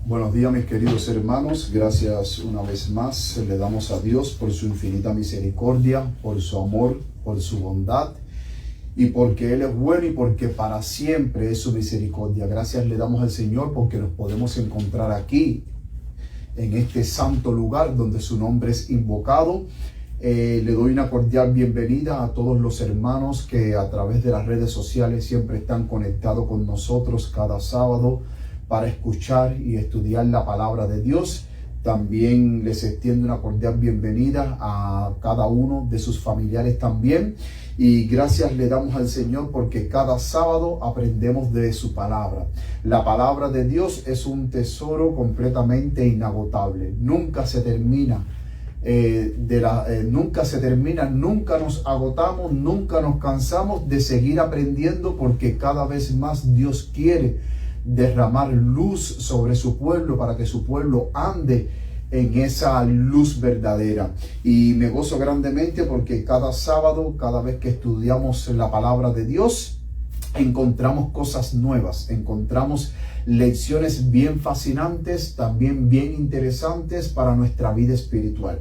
Buenos días, mis queridos hermanos. Gracias una vez más. Le damos a Dios por su infinita misericordia, por su amor, por su bondad y porque Él es bueno y porque para siempre es su misericordia. Gracias le damos al Señor porque nos podemos encontrar aquí en este santo lugar donde su nombre es invocado. Le doy una cordial bienvenida a todos los hermanos que a través de las redes sociales siempre están conectados con nosotros cada sábado para escuchar y estudiar la palabra de Dios. También les extiendo una cordial bienvenida a cada uno de sus familiares también. Y gracias le damos al Señor porque cada sábado aprendemos de su palabra. La palabra de Dios es un tesoro completamente inagotable. Nunca se termina. Nunca nos agotamos, nunca nos cansamos de seguir aprendiendo porque cada vez más Dios quiere derramar luz sobre su pueblo para que su pueblo ande en esa luz verdadera. Y me gozo grandemente porque cada sábado, cada vez que estudiamos la palabra de Dios, encontramos cosas nuevas, encontramos lecciones bien fascinantes, también bien interesantes para nuestra vida espiritual.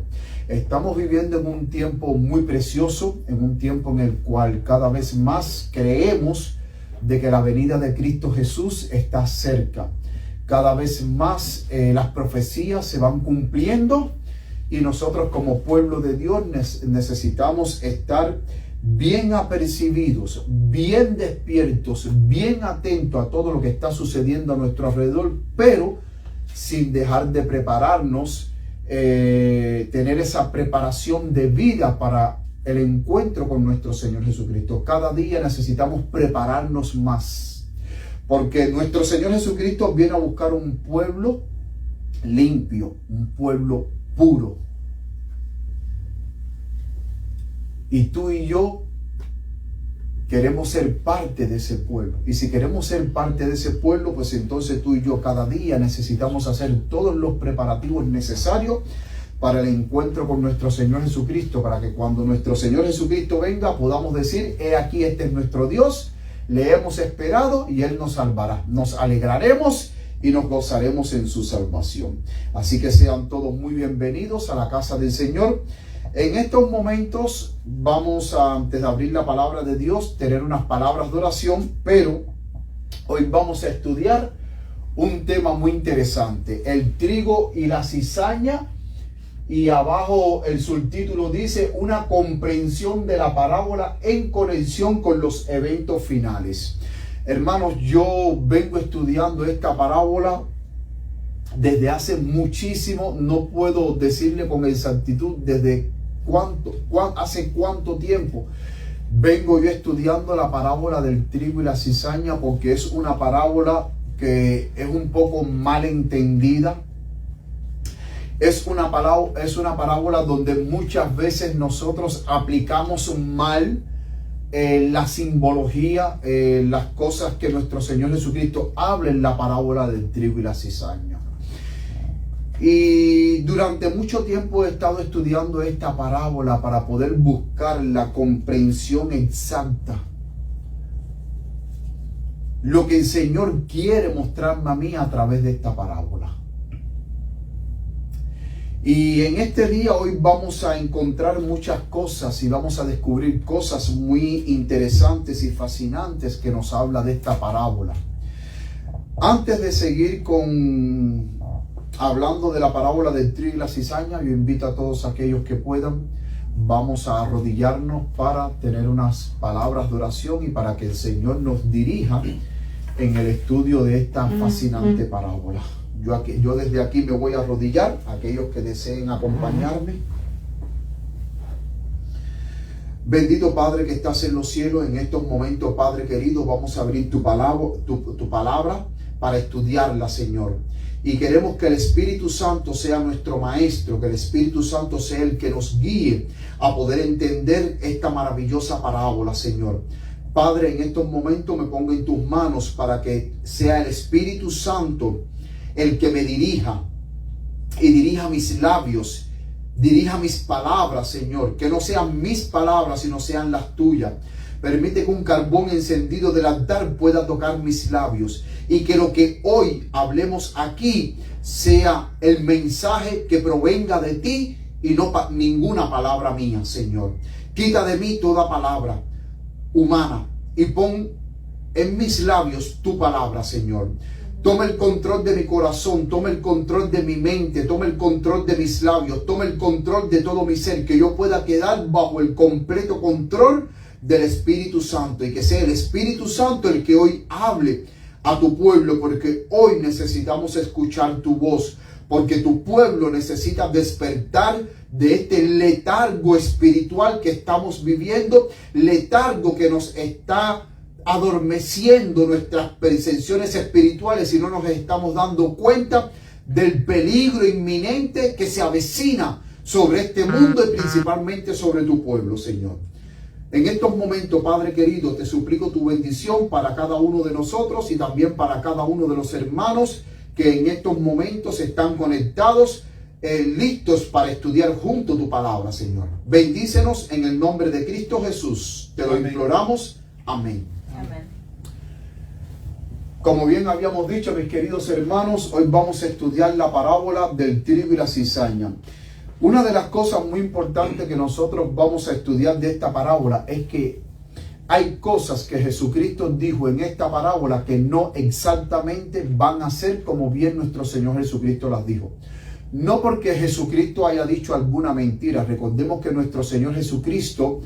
Estamos viviendo en un tiempo muy precioso, en un tiempo en el cual cada vez más creemos de que la venida de Cristo Jesús está cerca. Cada vez más las profecías se van cumpliendo y nosotros como pueblo de Dios necesitamos estar bien apercibidos, bien despiertos, bien atentos a todo lo que está sucediendo a nuestro alrededor, pero sin dejar de prepararnos, tener esa preparación de vida para el encuentro con nuestro Señor Jesucristo. Cada día necesitamos prepararnos más, porque nuestro Señor Jesucristo viene a buscar un pueblo limpio, un pueblo puro. Y tú y yo queremos ser parte de ese pueblo. Y si queremos ser parte de ese pueblo, pues entonces tú y yo cada día necesitamos hacer todos los preparativos necesarios para el encuentro con nuestro Señor Jesucristo, para que cuando nuestro Señor Jesucristo venga podamos decir: he aquí, este es nuestro Dios, le hemos esperado y Él nos salvará. Nos alegraremos y nos gozaremos en su salvación. Así que sean todos muy bienvenidos a la casa del Señor. En estos momentos vamos a, antes de abrir la palabra de Dios, tener unas palabras de oración, pero hoy vamos a estudiar un tema muy interesante: el trigo y la cizaña. Y abajo el subtítulo dice: una comprensión de la parábola en conexión con los eventos finales. Hermanos, yo vengo estudiando esta parábola desde hace muchísimo. No puedo decirle con exactitud desde hace cuánto tiempo vengo yo estudiando la parábola del trigo y la cizaña, porque es una parábola que es un poco mal entendida. Es una parábola donde muchas veces nosotros aplicamos mal la simbología, las cosas que nuestro Señor Jesucristo habla en la parábola del trigo y la cizaña. Y durante mucho tiempo he estado estudiando esta parábola para poder buscar la comprensión exacta. Lo que el Señor quiere mostrarme a mí a través de esta parábola. Y en este día hoy vamos a encontrar muchas cosas y vamos a descubrir cosas muy interesantes y fascinantes que nos habla de esta parábola. Antes de seguir hablando de la parábola del trigo y la cizaña, yo invito a todos aquellos que puedan, vamos a arrodillarnos para tener unas palabras de oración y para que el Señor nos dirija en el estudio de esta fascinante parábola. Yo desde aquí me voy a arrodillar, aquellos que deseen acompañarme. Bendito Padre que estás en los cielos, en estos momentos, Padre querido, vamos a abrir tu palabra para estudiarla, Señor. Y queremos que el Espíritu Santo sea nuestro maestro, que el Espíritu Santo sea el que nos guíe a poder entender esta maravillosa parábola, Señor. Padre, en estos momentos me pongo en tus manos para que sea el Espíritu Santo el que me dirija y dirija mis labios, dirija mis palabras, Señor, que no sean mis palabras, sino sean las tuyas. Permite que un carbón encendido del altar pueda tocar mis labios y que lo que hoy hablemos aquí sea el mensaje que provenga de ti y no ninguna palabra mía, Señor. Quita de mí toda palabra humana y pon en mis labios tu palabra, Señor. Toma el control de mi corazón, toma el control de mi mente, toma el control de mis labios, toma el control de todo mi ser, que yo pueda quedar bajo el completo control del Espíritu Santo y que sea el Espíritu Santo el que hoy hable a tu pueblo, porque hoy necesitamos escuchar tu voz, porque tu pueblo necesita despertar de este letargo espiritual que estamos viviendo, letargo que nos está adormeciendo nuestras percepciones espirituales y no nos estamos dando cuenta del peligro inminente que se avecina sobre este mundo y principalmente sobre tu pueblo, Señor. En estos momentos, Padre querido, te suplico tu bendición para cada uno de nosotros y también para cada uno de los hermanos que en estos momentos están conectados, listos para estudiar junto tu palabra, Señor. Bendícenos en el nombre de Cristo Jesús. Te lo imploramos. Amén. Amén. Como bien habíamos dicho, mis queridos hermanos, hoy vamos a estudiar la parábola del trigo y la cizaña. Una de las cosas muy importantes que nosotros vamos a estudiar de esta parábola es que hay cosas que Jesucristo dijo en esta parábola que no exactamente van a ser como bien nuestro Señor Jesucristo las dijo. No porque Jesucristo haya dicho alguna mentira. Recordemos que nuestro Señor Jesucristo,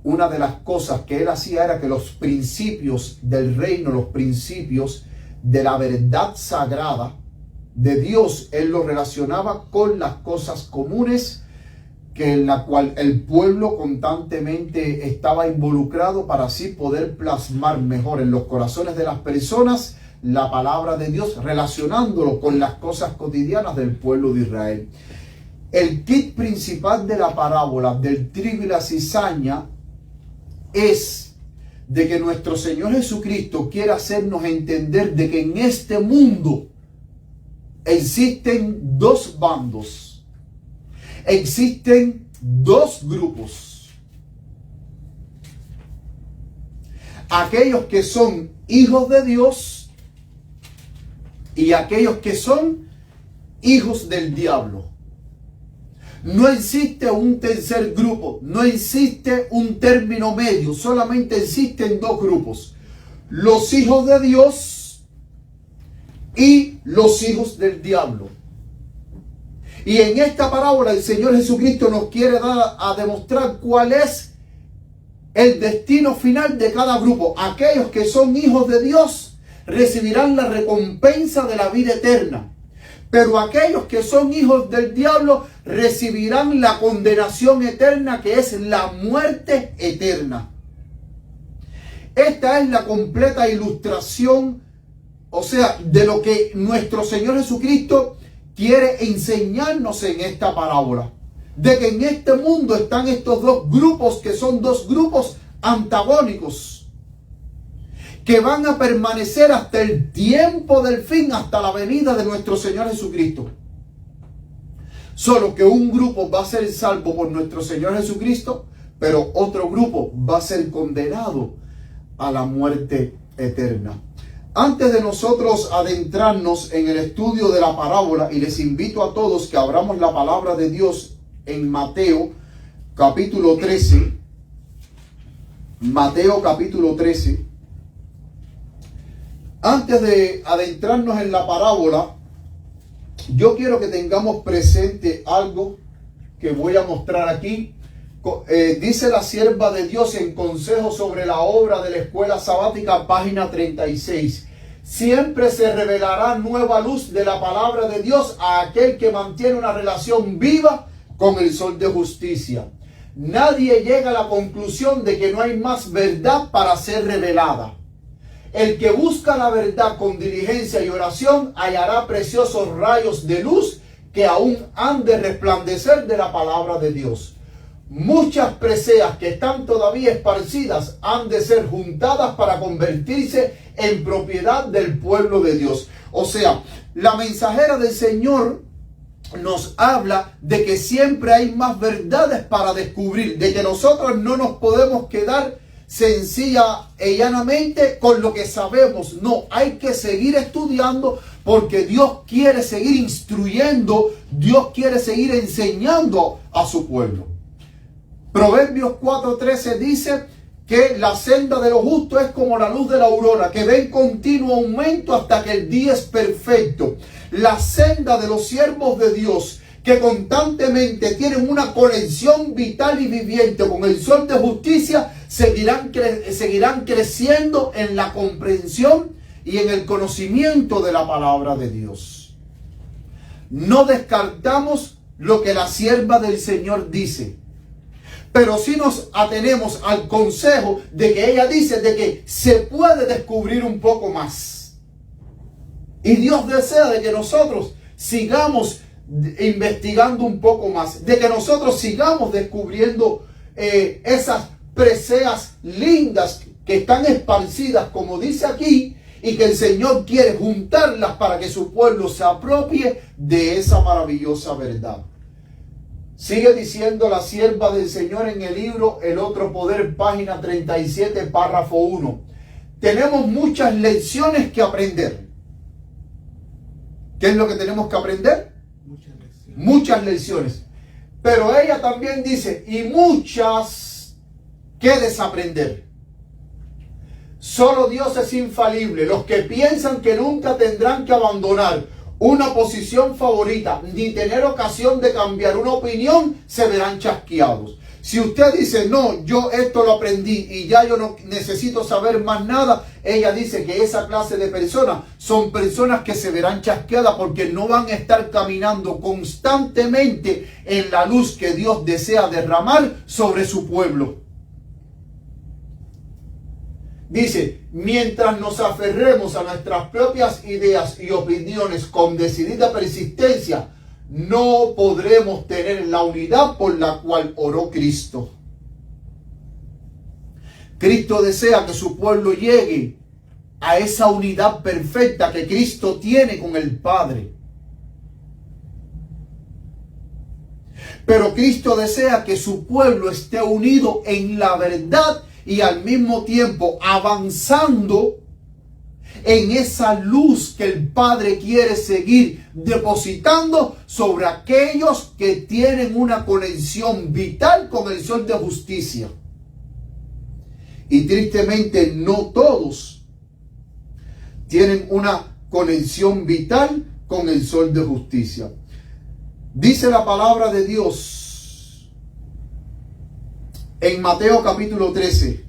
una de las cosas que Él hacía era que los principios del reino, los principios de la verdad sagrada de Dios, Él lo relacionaba con las cosas comunes que en la cual el pueblo constantemente estaba involucrado para así poder plasmar mejor en los corazones de las personas la palabra de Dios, relacionándolo con las cosas cotidianas del pueblo de Israel. El kit principal de la parábola del trigo y la cizaña es de que nuestro Señor Jesucristo quiere hacernos entender de que en este mundo existen dos bandos, existen dos grupos. Aquellos que son hijos de Dios y aquellos que son hijos del diablo. No existe un tercer grupo, no existe un término medio, solamente existen dos grupos: los hijos de Dios y los hijos del diablo. Y en esta parábola el Señor Jesucristo nos quiere dar a demostrar cuál es el destino final de cada grupo. Aquellos que son hijos de Dios recibirán la recompensa de la vida eterna, pero aquellos que son hijos del diablo recibirán la condenación eterna, que es la muerte eterna. Esta es la completa ilustración, o sea, de lo que nuestro Señor Jesucristo quiere enseñarnos en esta parábola. De que en este mundo están estos dos grupos, que son dos grupos antagónicos, que van a permanecer hasta el tiempo del fin, hasta la venida de nuestro Señor Jesucristo. Solo que un grupo va a ser salvo por nuestro Señor Jesucristo, pero otro grupo va a ser condenado a la muerte eterna. Antes de nosotros adentrarnos en el estudio de la parábola, y les invito a todos que abramos la palabra de Dios en Mateo capítulo 13. Mateo capítulo 13. Antes de adentrarnos en la parábola, yo quiero que tengamos presente algo que voy a mostrar aquí. Dice la sierva de Dios en Consejo sobre la obra de la escuela sabática, página 36. Siempre se revelará nueva luz de la palabra de Dios a aquel que mantiene una relación viva con el sol de justicia. Nadie llega a la conclusión de que no hay más verdad para ser revelada. El que busca la verdad con diligencia y oración hallará preciosos rayos de luz que aún han de resplandecer de la palabra de Dios. Muchas preseas que están todavía esparcidas han de ser juntadas para convertirse en propiedad del pueblo de Dios. O sea, la mensajera del Señor nos habla de que siempre hay más verdades para descubrir, de que nosotros no nos podemos quedar sencilla y llanamente con lo que sabemos. No, hay que seguir estudiando porque Dios quiere seguir instruyendo, Dios quiere seguir enseñando a su pueblo. Proverbios 4:13 dice que la senda de los justos es como la luz de la aurora, que ve en continuo aumento hasta que el día es perfecto. La senda de los siervos de Dios, que constantemente tienen una conexión vital y viviente con el sol de justicia, seguirán creciendo en la comprensión y en el conocimiento de la palabra de Dios. No descartamos lo que la sierva del Señor dice, pero sí nos atenemos al consejo de que ella dice de que se puede descubrir un poco más. Y Dios desea de que nosotros sigamos investigando un poco más, de que nosotros sigamos descubriendo esas preseas lindas que están esparcidas, como dice aquí, y que el Señor quiere juntarlas para que su pueblo se apropie de esa maravillosa verdad. Sigue diciendo la sierva del Señor en el libro El Otro Poder, página 37, párrafo 1. Tenemos muchas lecciones que aprender. ¿Qué es lo que tenemos que aprender? Muchas lecciones. Pero ella también dice, y muchas que desaprender. Solo Dios es infalible. Los que piensan que nunca tendrán que abandonar una posición favorita, ni tener ocasión de cambiar una opinión, se verán chasqueados. Si usted dice, no, yo esto lo aprendí y ya yo no necesito saber más nada, ella dice que esa clase de personas son personas que se verán chasqueadas porque no van a estar caminando constantemente en la luz que Dios desea derramar sobre su pueblo. Dice, mientras nos aferremos a nuestras propias ideas y opiniones con decidida persistencia, no podremos tener la unidad por la cual oró Cristo. Cristo desea que su pueblo llegue a esa unidad perfecta que Cristo tiene con el Padre. Pero Cristo desea que su pueblo esté unido en la verdad y al mismo tiempo avanzando en esa luz que el Padre quiere seguir depositando sobre aquellos que tienen una conexión vital con el sol de justicia. Y tristemente no todos tienen una conexión vital con el sol de justicia. Dice la palabra de Dios en Mateo capítulo 13.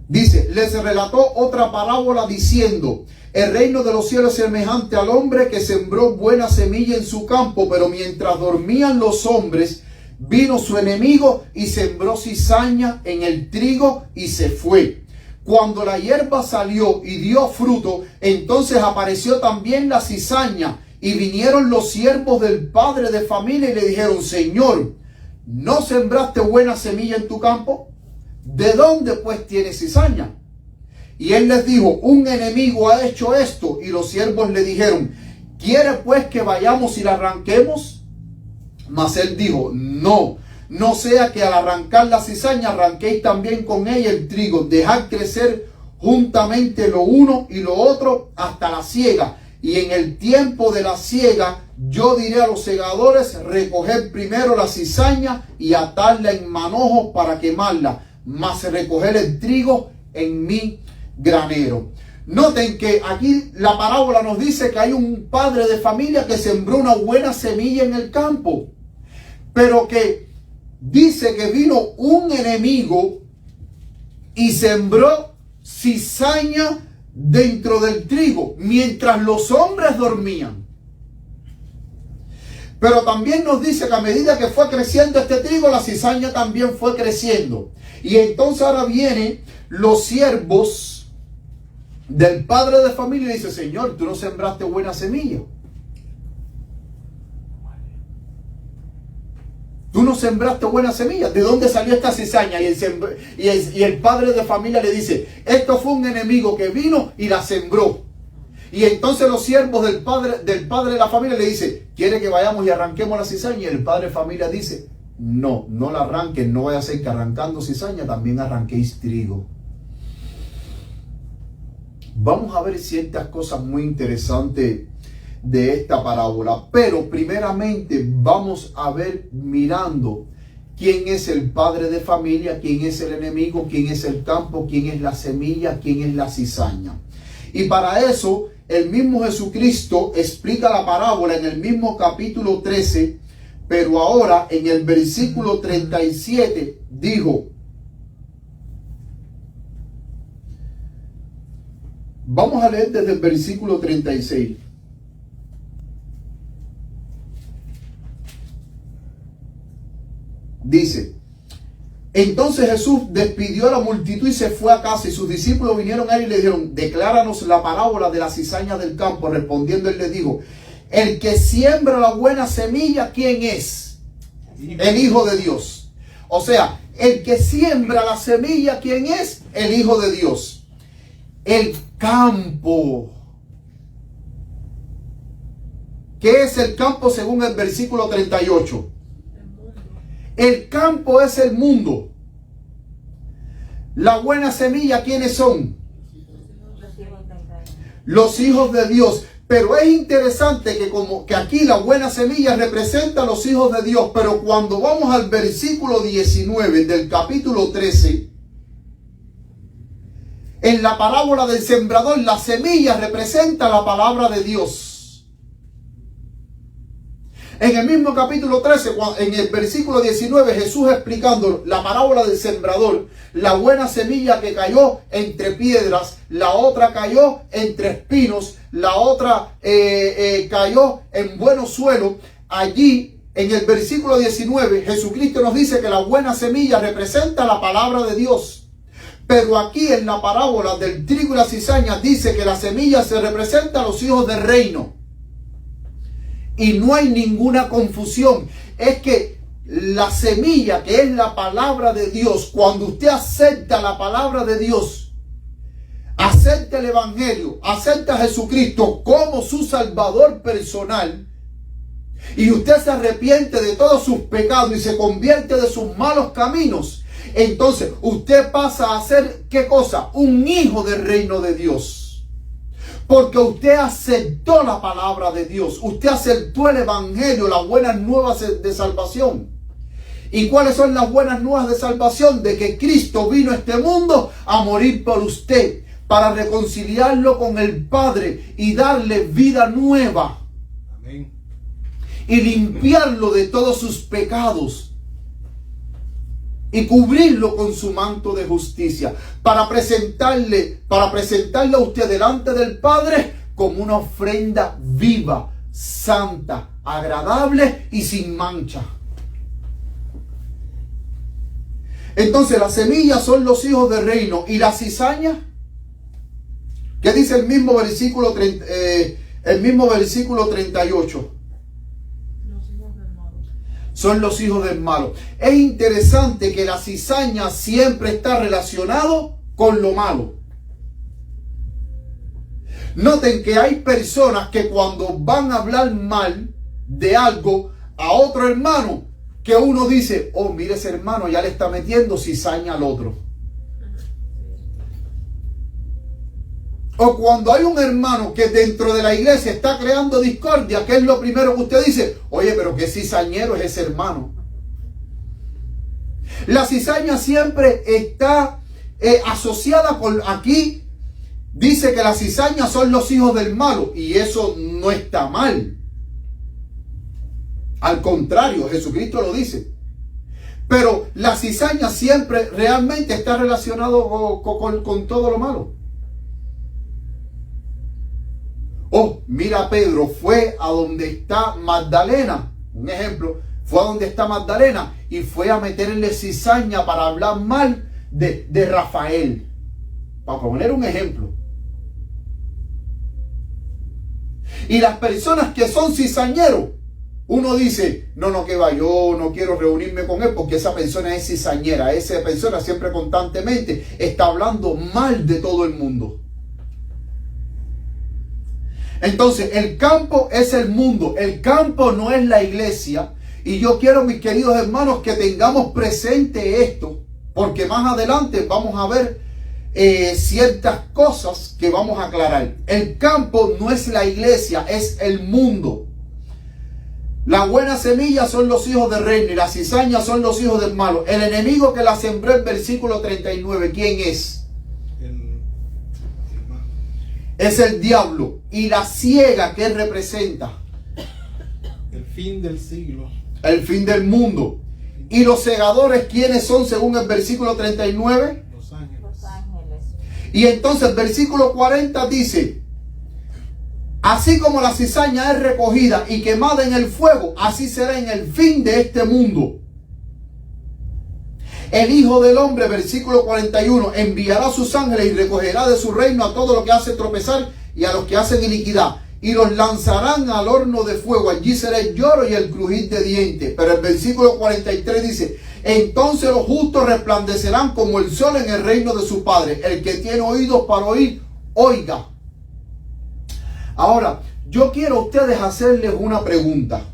Dice, les relató otra parábola diciendo, el reino de los cielos es semejante al hombre que sembró buena semilla en su campo, pero mientras dormían los hombres, vino su enemigo y sembró cizaña en el trigo y se fue. Cuando la hierba salió y dio fruto, entonces apareció también la cizaña, y vinieron los siervos del padre de familia y le dijeron, Señor, ¿no sembraste buena semilla en tu campo? ¿De dónde pues tienes cizaña? Y él les dijo, un enemigo ha hecho esto. Y los siervos le dijeron, ¿quiere pues que vayamos y la arranquemos? Mas él dijo, no sea que al arrancar la cizaña arranquéis también con ella el trigo. Dejad crecer juntamente lo uno y lo otro hasta la siega. Y en el tiempo de la siega yo diré a los segadores, recoged primero la cizaña y atadla en manojos para quemarla, mas recoger el trigo en mi granero. Noten que aquí la parábola nos dice que hay un padre de familia que sembró una buena semilla en el campo, pero que dice que vino un enemigo y sembró cizaña dentro del trigo mientras los hombres dormían. Pero también nos dice que a medida que fue creciendo este trigo, la cizaña también fue creciendo. Y entonces ahora vienen los siervos del padre de familia y dice, Señor, tú no sembraste buena semilla. Tú no sembraste buena semilla. ¿De dónde salió esta cizaña? Y el padre de familia le dice, esto fue un enemigo que vino y la sembró. Y entonces los siervos del padre de la familia le dice, ¿quiere que vayamos y arranquemos la cizaña? Y el padre de familia dice, no, no la arranquen, no vaya a ser que arrancando cizaña también arranquéis trigo. Vamos a ver ciertas cosas muy interesantes de esta parábola, pero primeramente vamos a ver mirando quién es el padre de familia, quién es el enemigo, quién es el campo, quién es la semilla, quién es la cizaña. Y para eso el mismo Jesucristo explica la parábola en el mismo capítulo 13, pero ahora en el versículo 37 dijo, vamos a leer desde el versículo 36. Dice, entonces Jesús despidió a la multitud y se fue a casa, y sus discípulos vinieron a él y le dijeron, decláranos la parábola de la cizaña del campo. Respondiendo él les dijo, el que siembra la buena semilla, ¿quién es? El Hijo de Dios. O sea, el que siembra la semilla, ¿quién es? El Hijo de Dios. El campo. ¿Qué es el campo según el versículo 38? El campo es el mundo. La buena semilla, ¿quiénes son? Los hijos de Dios. Pero es interesante que aquí la buena semilla representa a los hijos de Dios. Pero cuando vamos al versículo 19 del capítulo 13, en la parábola del sembrador, la semilla representa la palabra de Dios. En el mismo capítulo 13, en el versículo 19, Jesús explicando la parábola del sembrador, la buena semilla que cayó entre piedras, la otra cayó entre espinos, la otra cayó en buenos suelos. Allí, en el versículo 19, Jesucristo nos dice que la buena semilla representa la palabra de Dios. Pero aquí en la parábola del trigo y la cizaña dice que la semilla se representa a los hijos del reino. Y no hay ninguna confusión. Es que la semilla, que es la palabra de Dios, cuando usted acepta la palabra de Dios, acepta el Evangelio, acepta a Jesucristo como su Salvador personal, y usted se arrepiente de todos sus pecados y se convierte de sus malos caminos, entonces usted pasa a ser, ¿qué cosa? Un hijo del reino de Dios. Porque usted aceptó la palabra de Dios. Usted aceptó el Evangelio, las buenas nuevas de salvación. ¿Y cuáles son las buenas nuevas de salvación? De que Cristo vino a este mundo a morir por usted, para reconciliarlo con el Padre y darle vida nueva. Amén. Y limpiarlo de todos sus pecados. Y cubrirlo con su manto de justicia, para presentarle a usted delante del Padre como una ofrenda viva, santa, agradable y sin mancha. Entonces las semillas son los hijos del reino, y la cizaña, ¿qué dice el mismo versículo 38? Son los hijos del malo. Es interesante que la cizaña siempre está relacionado con lo malo. Noten que hay personas que cuando van a hablar mal de algo a otro hermano, que uno dice, oh, mire, ese hermano ya le está metiendo cizaña al otro. O cuando hay un hermano que dentro de la iglesia está creando discordia, ¿qué es lo primero que usted dice? Oye, pero qué cizañero es ese hermano. La cizaña siempre está asociada con, aquí dice que las cizañas son los hijos del malo, y eso no está mal. Al contrario, Jesucristo lo dice. Pero la cizaña siempre realmente está relacionado con todo lo malo. Oh, mira, Pedro fue a donde está Magdalena. Un ejemplo, fue a donde está Magdalena y fue a meterle cizaña para hablar mal de Rafael. Para poner un ejemplo. Y las personas que son cizañeros, uno dice, no, que va, yo no quiero reunirme con él porque esa persona es cizañera. Esa persona siempre constantemente está hablando mal de todo el mundo. Entonces, el campo es el mundo. El campo no es la iglesia. Y yo quiero, mis queridos hermanos, que tengamos presente esto, porque más adelante vamos a ver ciertas cosas que vamos a aclarar. El campo no es la iglesia, es el mundo. La buena semilla son los hijos del reino y las cizañas son los hijos del malo. El enemigo que la sembró en versículo 39, ¿quién es? Es el diablo. Y la ciega que representa el fin del siglo, el fin del mundo. Y los segadores, ¿quiénes son según el versículo 39? los ángeles. Los ángeles. Y entonces el versículo 40 dice: así como la cizaña es recogida y quemada en el fuego, así será en el fin de este mundo. El Hijo del Hombre, versículo 41, enviará a sus ángeles y recogerá de su reino a todo lo que hace tropezar y a los que hacen iniquidad, y los lanzarán al horno de fuego. Allí será el lloro y el crujir de dientes. Pero el versículo 43 dice: entonces los justos resplandecerán como el sol en el reino de su Padre. El que tiene oídos para oír, oiga. Ahora, yo quiero a ustedes hacerles una pregunta.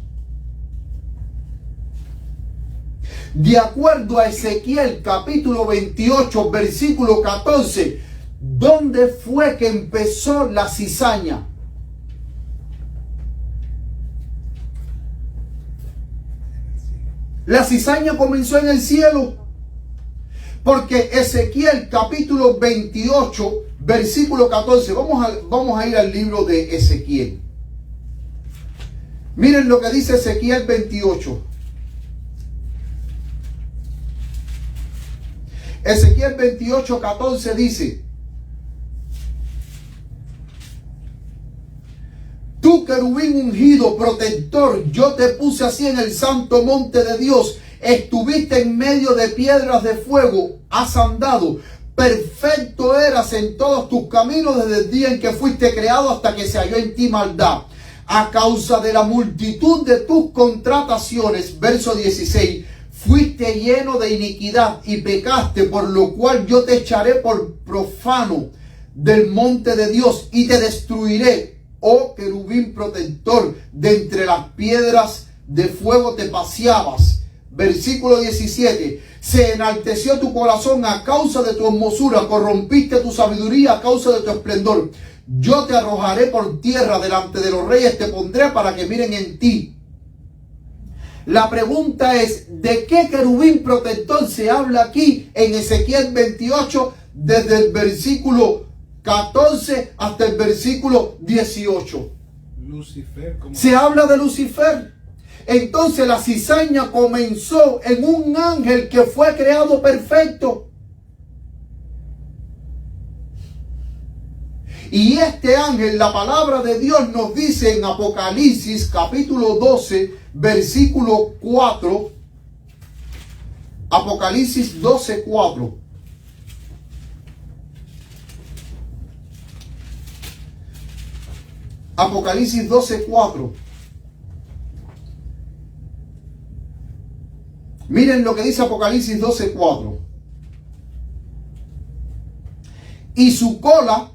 De acuerdo a Ezequiel capítulo 28, versículo 14, ¿dónde fue que empezó la cizaña? La cizaña comenzó en el cielo. Porque Ezequiel capítulo 28, versículo 14, vamos a ir al libro de Ezequiel. Miren lo que dice Ezequiel 28. Ezequiel 28, 14 dice: tú, querubín ungido, protector, yo te puse así en el santo monte de Dios. Estuviste en medio de piedras de fuego, has andado. Perfecto eras en todos tus caminos desde el día en que fuiste creado hasta que se halló en ti maldad. A causa de la multitud de tus contrataciones, verso 16, fuiste lleno de iniquidad y pecaste, por lo cual yo te echaré por profano del monte de Dios y te destruiré, oh querubín protector. De entre las piedras de fuego te paseabas. Versículo 17, se enalteció tu corazón a causa de tu hermosura, corrompiste tu sabiduría a causa de tu esplendor. Yo te arrojaré por tierra, delante de los reyes te pondré para que miren en ti. La pregunta es: ¿de qué querubín protector se habla aquí en Ezequiel 28, desde el versículo 14 hasta el versículo 18? Lucifer. Se habla de Lucifer. Entonces la cizaña comenzó en un ángel que fue creado perfecto. Y este ángel, la palabra de Dios nos dice en Apocalipsis capítulo 12, versículo 4. Apocalipsis 12, 4. Apocalipsis 12, 4. Miren lo que dice Apocalipsis 12, 4. Y su cola,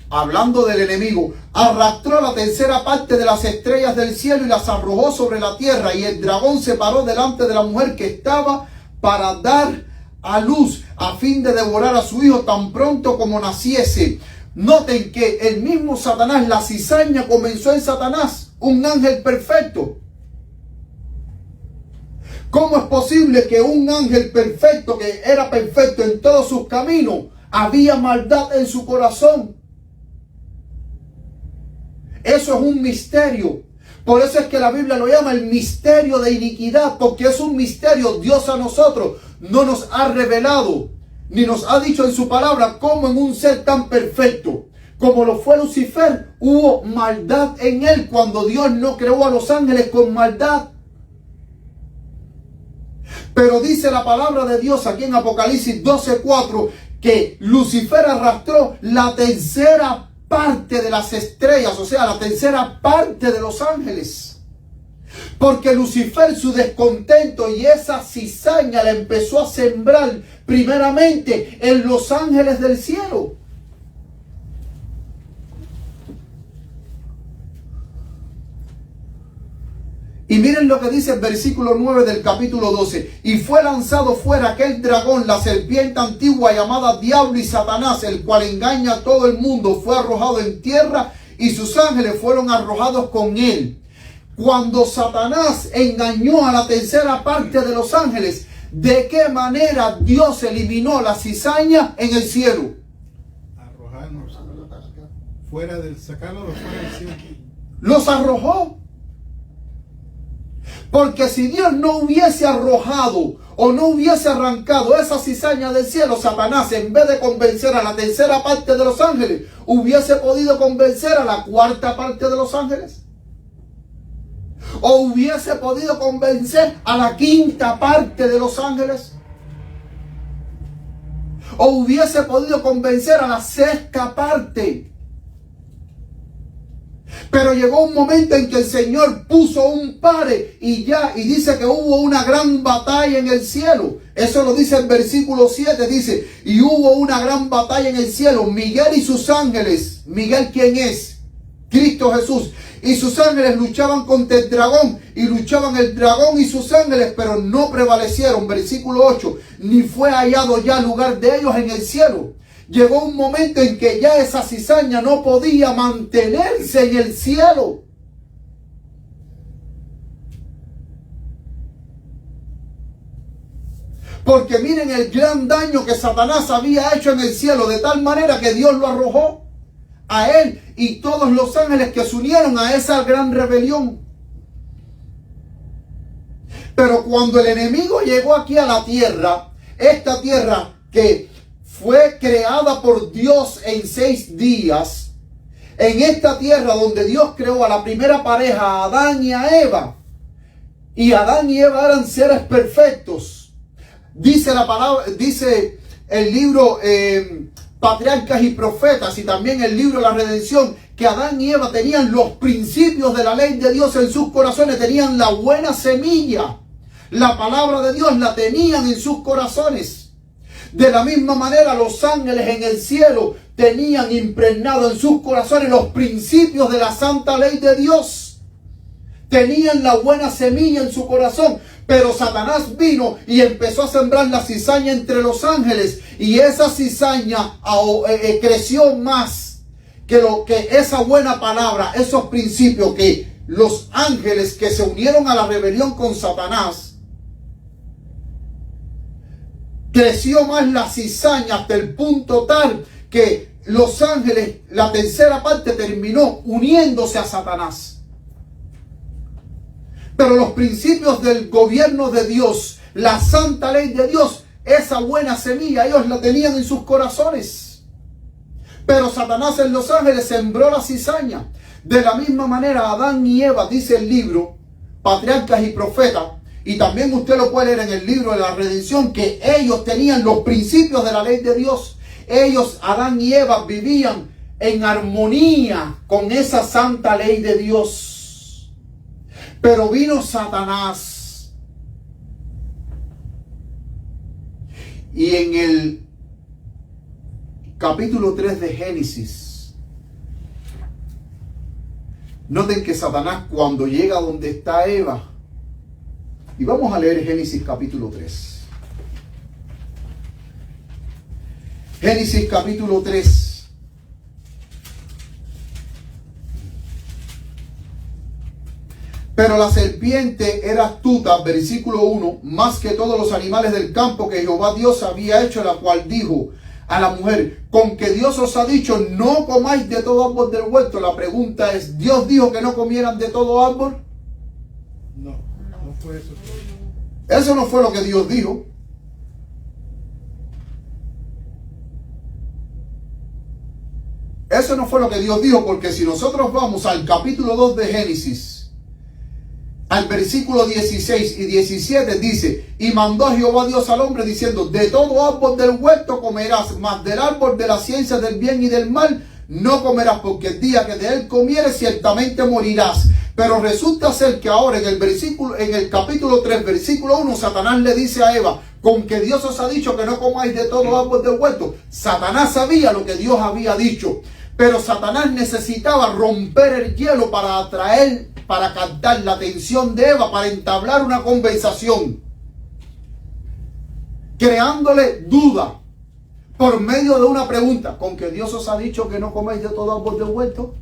hablando del enemigo, arrastró la tercera parte de las estrellas del cielo y las arrojó sobre la tierra. Y el dragón se paró delante de la mujer que estaba para dar a luz, a fin de devorar a su hijo tan pronto como naciese. Noten que el mismo Satanás, la cizaña comenzó en Satanás, un ángel perfecto. ¿Cómo es posible que un ángel perfecto, que era perfecto en todos sus caminos, había maldad en su corazón? Eso es un misterio. Por eso es que la Biblia lo llama el misterio de iniquidad, porque es un misterio. Dios a nosotros no nos ha revelado, ni nos ha dicho en su palabra cómo en un ser tan perfecto como lo fue Lucifer, hubo maldad en él, cuando Dios no creó a los ángeles con maldad. Pero dice la palabra de Dios aquí en Apocalipsis 12:4 que Lucifer arrastró la tercera parte de las estrellas, o sea, la tercera parte de los ángeles. Porque Lucifer, su descontento y esa cizaña la empezó a sembrar primeramente en los ángeles del cielo. Y miren lo que dice el versículo 9 del capítulo 12. Y fue lanzado fuera aquel dragón, la serpiente antigua llamada Diablo y Satanás, el cual engaña a todo el mundo. Fue arrojado en tierra y sus ángeles fueron arrojados con él. Cuando Satanás engañó a la tercera parte de los ángeles, ¿de qué manera Dios eliminó la cizaña en el cielo? Arrojarnos fuera del sacarlo fuera del cielo. Los arrojó. Porque si Dios no hubiese arrojado o no hubiese arrancado esa cizaña del cielo, Satanás, en vez de convencer a la tercera parte de los ángeles, hubiese podido convencer a la cuarta parte de los ángeles. O hubiese podido convencer a la quinta parte de los ángeles. O hubiese podido convencer a la sexta parte. Pero llegó un momento en que el Señor puso un pare y dice que hubo una gran batalla en el cielo. Eso lo dice el versículo 7, dice, y hubo una gran batalla en el cielo. Miguel y sus ángeles. Miguel, ¿quién es? Cristo Jesús. Y sus ángeles luchaban contra el dragón, y luchaban el dragón y sus ángeles, pero no prevalecieron. Versículo 8, ni fue hallado ya lugar de ellos en el cielo. Llegó un momento en que ya esa cizaña no podía mantenerse en el cielo. Porque miren el gran daño que Satanás había hecho en el cielo, de tal manera que Dios lo arrojó a él y todos los ángeles que se unieron a esa gran rebelión. Pero cuando el enemigo llegó aquí a la tierra, esta tierra que fue creada por Dios en 6 días, en esta tierra donde Dios creó a la primera pareja, a Adán y a Eva, y Adán y Eva eran seres perfectos. Dice la palabra, dice el libro Patriarcas y Profetas, y también el libro La Redención, que Adán y Eva tenían los principios de la ley de Dios en sus corazones, tenían la buena semilla, la palabra de Dios la tenían en sus corazones. De la misma manera, los ángeles en el cielo tenían impregnado en sus corazones los principios de la santa ley de Dios. Tenían la buena semilla en su corazón. Pero Satanás vino y empezó a sembrar la cizaña entre los ángeles. Y esa cizaña creció más que esa buena palabra, esos principios que los ángeles que se unieron a la rebelión con Satanás. Creció más la cizaña hasta el punto tal que los ángeles, la tercera parte, terminó uniéndose a Satanás. Pero los principios del gobierno de Dios, la santa ley de Dios, esa buena semilla, ellos la tenían en sus corazones. Pero Satanás en los ángeles sembró la cizaña. De la misma manera, Adán y Eva, dice el libro Patriarcas y Profetas, y también usted lo puede leer en el libro de la Redención, que ellos tenían los principios de la ley de Dios. Ellos, Adán y Eva, vivían en armonía con esa santa ley de Dios. Pero vino Satanás. Y en el capítulo 3 de Génesis, noten que Satanás, cuando llega donde está Eva, y vamos a leer Génesis capítulo 3. Génesis capítulo 3. Pero la serpiente era astuta, versículo 1, más que todos los animales del campo que Jehová Dios había hecho, la cual dijo a la mujer, con que Dios os ha dicho, no comáis de todo árbol del huerto. La pregunta es, ¿Dios dijo que no comieran de todo árbol? No, no fue eso. Eso no fue lo que Dios dijo. Eso no fue lo que Dios dijo, porque si nosotros vamos al capítulo 2 de Génesis, al versículo 16 y 17 dice, y mandó a Jehová Dios al hombre diciendo, de todo árbol del huerto comerás, mas del árbol de la ciencia del bien y del mal no comerás, porque el día que de él comieres ciertamente morirás. Pero resulta ser que ahora en el capítulo 3, versículo 1, Satanás le dice a Eva, con que Dios os ha dicho que no comáis de todo árbol del huerto. Satanás sabía lo que Dios había dicho, Pero Satanás necesitaba romper el hielo para atraer, para captar la atención de Eva, para entablar una conversación, creándole duda por medio de una pregunta. ¿Con que Dios os ha dicho que no coméis de todo árbol del huerto?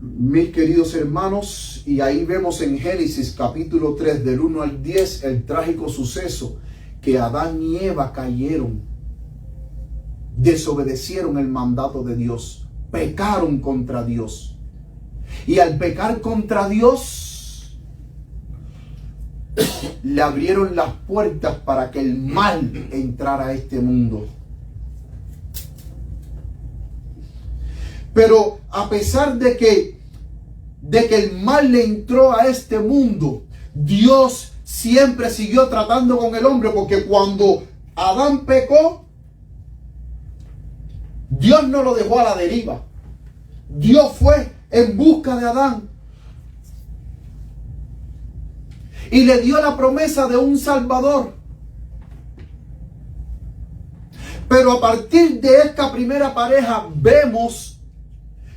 Mis queridos hermanos, y ahí vemos en Génesis capítulo 3 del 1 al 10 el trágico suceso que Adán y Eva cayeron, desobedecieron el mandato de Dios, pecaron contra Dios. Y al pecar contra Dios, le abrieron las puertas para que el mal entrara a este mundo. Pero a pesar de que el mal le entró a este mundo, Dios siempre siguió tratando con el hombre, porque cuando Adán pecó, Dios no lo dejó a la deriva. Dios fue en busca de Adán y le dio la promesa de un Salvador. Pero a partir de esta primera pareja vemos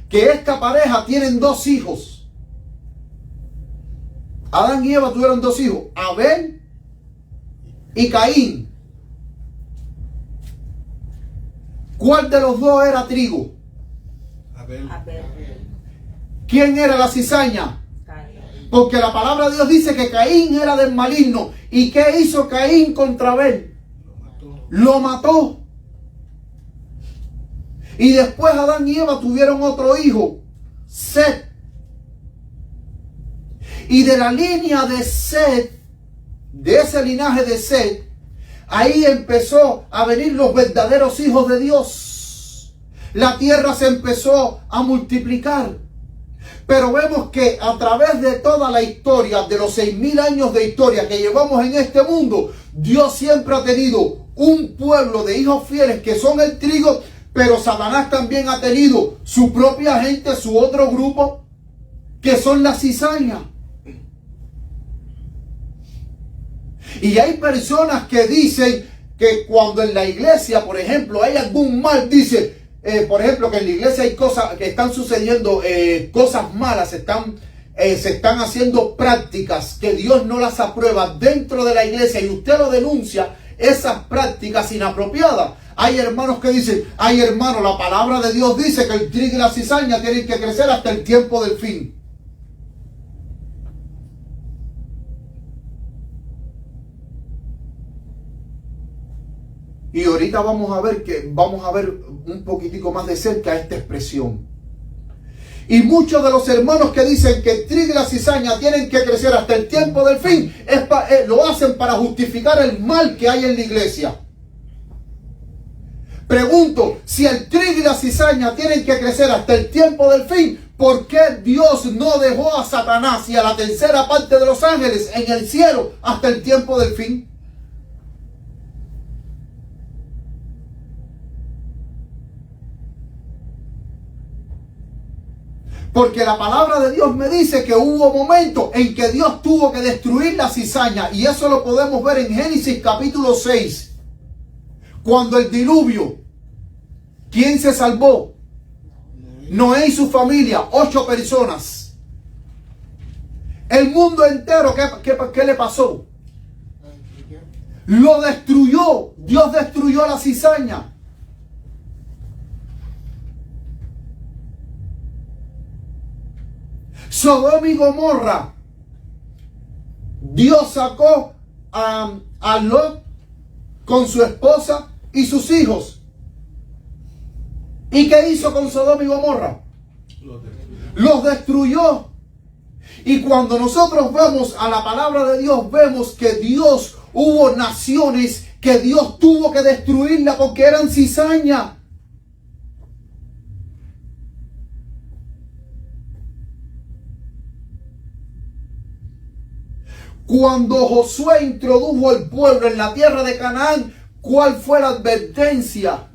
que esta pareja tienen dos hijos. Adán y Eva tuvieron dos hijos, Abel y Caín. ¿Cuál de los dos era trigo? Abel. ¿Quién era la cizaña? Caín. Porque la palabra de Dios dice que Caín era del maligno. ¿Y qué hizo Caín contra Abel? Lo mató. Y después Adán y Eva tuvieron otro hijo, Set. Y de la línea de Set, de ese linaje de Set, ahí empezó a venir los verdaderos hijos de Dios. La tierra se empezó a multiplicar. Pero vemos que a través de toda la historia, de los 6.000 años de historia que llevamos en este mundo, Dios siempre ha tenido un pueblo de hijos fieles que son el trigo. Pero Satanás también ha tenido su propia gente, su otro grupo, que son la cizaña. Y hay personas que dicen que cuando en la iglesia, por ejemplo, hay algún mal, dice, por ejemplo, que en la iglesia hay cosas que están sucediendo, cosas malas, se están haciendo prácticas que Dios no las aprueba dentro de la iglesia y usted lo denuncia, esas prácticas inapropiadas. Hay hermanos que dicen, ay hermano, la palabra de Dios dice que el trigo y la cizaña tienen que crecer hasta el tiempo del fin. Y ahorita vamos a ver un poquitico más de cerca esta expresión. Y muchos de los hermanos que dicen que el trigo y la cizaña tienen que crecer hasta el tiempo del fin, lo hacen para justificar el mal que hay en la iglesia. Pregunto, si el trigo y la cizaña tienen que crecer hasta el tiempo del fin, ¿por qué Dios no dejó a Satanás y a la tercera parte de los ángeles en el cielo hasta el tiempo del fin? Porque la palabra de Dios me dice que hubo momentos en que Dios tuvo que destruir la cizaña. Y eso lo podemos ver en Génesis capítulo 6. Cuando el diluvio, ¿quién se salvó? Noé y su familia, 8 personas. El mundo entero, ¿qué le pasó? Lo destruyó. Dios destruyó la cizaña. Sodoma y Gomorra, Dios sacó a Lot con su esposa y sus hijos. ¿Y qué hizo con Sodoma y Gomorra? Los destruyó. Y cuando nosotros vemos a la palabra de Dios, vemos que Dios, hubo naciones que Dios tuvo que destruirla porque eran cizaña. Cuando Josué introdujo al pueblo en la tierra de Canaán, ¿cuál fue la advertencia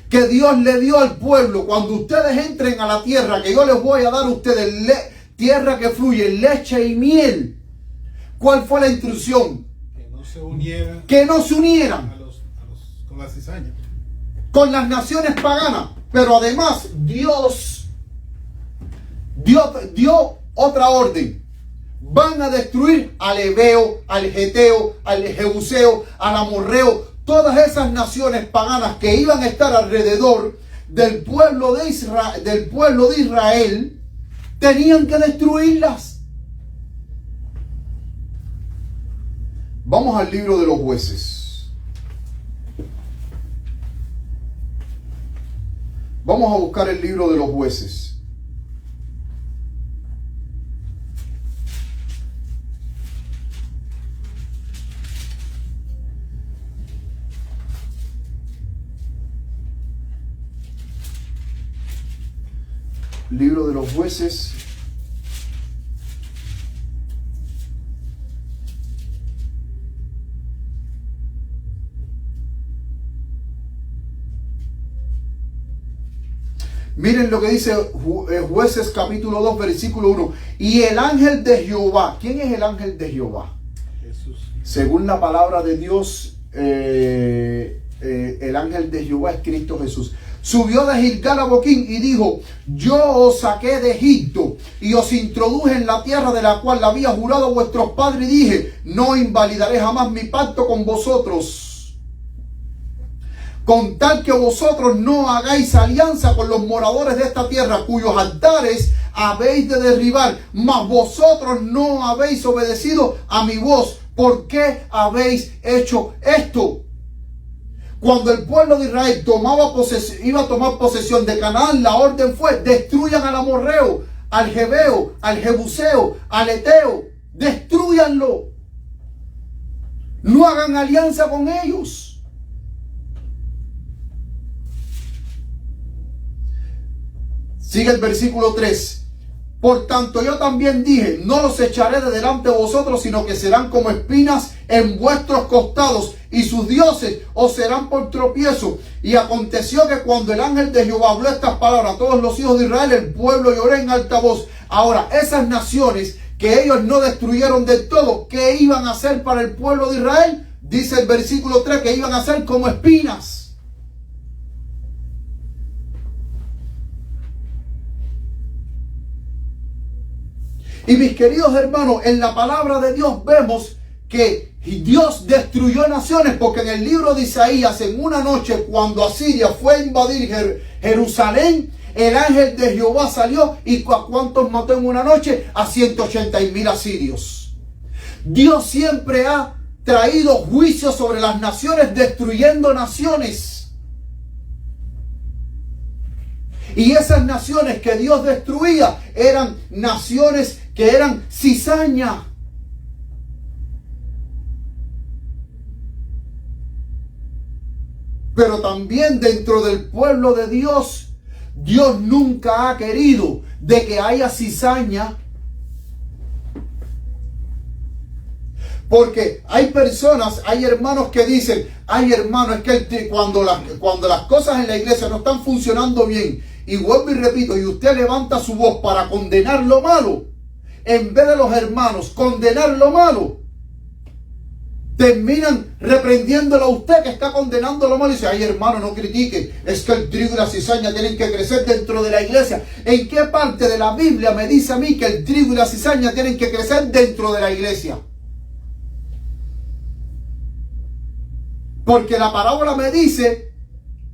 que Dios le dio al pueblo? Cuando ustedes entren a la tierra que yo les voy a dar a ustedes, tierra que fluye leche y miel. ¿Cuál fue la instrucción? se unieran que no se unieran con la cizaña, con las naciones paganas. Pero además Dios dio otra orden. Van a destruir al Ebeo, al Geteo, al Jebuseo, al Amorreo, todas esas naciones paganas que iban a estar alrededor del pueblo de Israel, tenían que destruirlas. Vamos al libro de los Jueces. Vamos a buscar el libro de los Jueces. Libro de los Jueces. Miren lo que dice Jueces capítulo 2 versículo 1. Y el ángel de Jehová. ¿Quién es el ángel de Jehová? Jesús. Según la palabra de Dios, el ángel de Jehová es Cristo Jesús. Subió de Gilgal a Boquín y dijo: yo os saqué de Egipto y os introduje en la tierra de la cual había jurado a vuestros padres, y dije: no invalidaré jamás mi pacto con vosotros, con tal que vosotros no hagáis alianza con los moradores de esta tierra, cuyos altares habéis de derribar, mas vosotros no habéis obedecido a mi voz. ¿Por qué habéis hecho esto? Cuando el pueblo de Israel iba a tomar posesión de Canaán, la orden fue: destruyan al amorreo, al jebeo, al jebuseo, al eteo, destruyanlo. No hagan alianza con ellos. Sigue el versículo 3. Por tanto yo también dije: no los echaré de delante de vosotros, sino que serán como espinas en vuestros costados, y sus dioses os serán por tropiezo. Y aconteció que cuando el ángel de Jehová habló estas palabras a todos los hijos de Israel, el pueblo lloró en alta voz. Ahora, esas naciones que ellos no destruyeron del todo, ¿qué iban a hacer para el pueblo de Israel? Dice el versículo 3 que iban a ser como espinas. Y mis queridos hermanos, en la palabra de Dios vemos que Dios destruyó naciones, porque en el libro de Isaías, en una noche, cuando Asiria fue a invadir Jerusalén, el ángel de Jehová salió y ¿a cuántos mató en una noche? A 180,000 asirios. Dios siempre ha traído juicio sobre las naciones, destruyendo naciones. Y esas naciones que Dios destruía eran naciones que eran cizaña. Pero también dentro del pueblo de Dios, Dios nunca ha querido de que haya cizaña. Porque hay personas, hay hermanos que dicen: ay hermano, es que cuando las cosas en la iglesia no están funcionando bien, y vuelvo y repito, y usted levanta su voz para condenar lo malo, en vez de los hermanos condenar lo malo, terminan reprendiéndolo a usted que está condenando lo malo. Y dice: ay hermano, no critique, es que el trigo y la cizaña tienen que crecer dentro de la iglesia. ¿En qué parte de la Biblia me dice a mí que el trigo y la cizaña tienen que crecer dentro de la iglesia? Porque la parábola me dice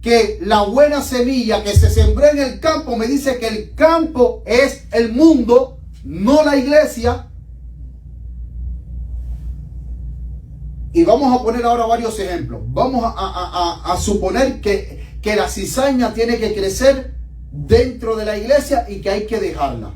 que la buena semilla que se sembró en el campo, me dice que el campo es el mundo, no la iglesia. Y vamos a poner ahora varios ejemplos. Vamos a suponer que la cizaña tiene que crecer dentro de la iglesia y que hay que dejarla.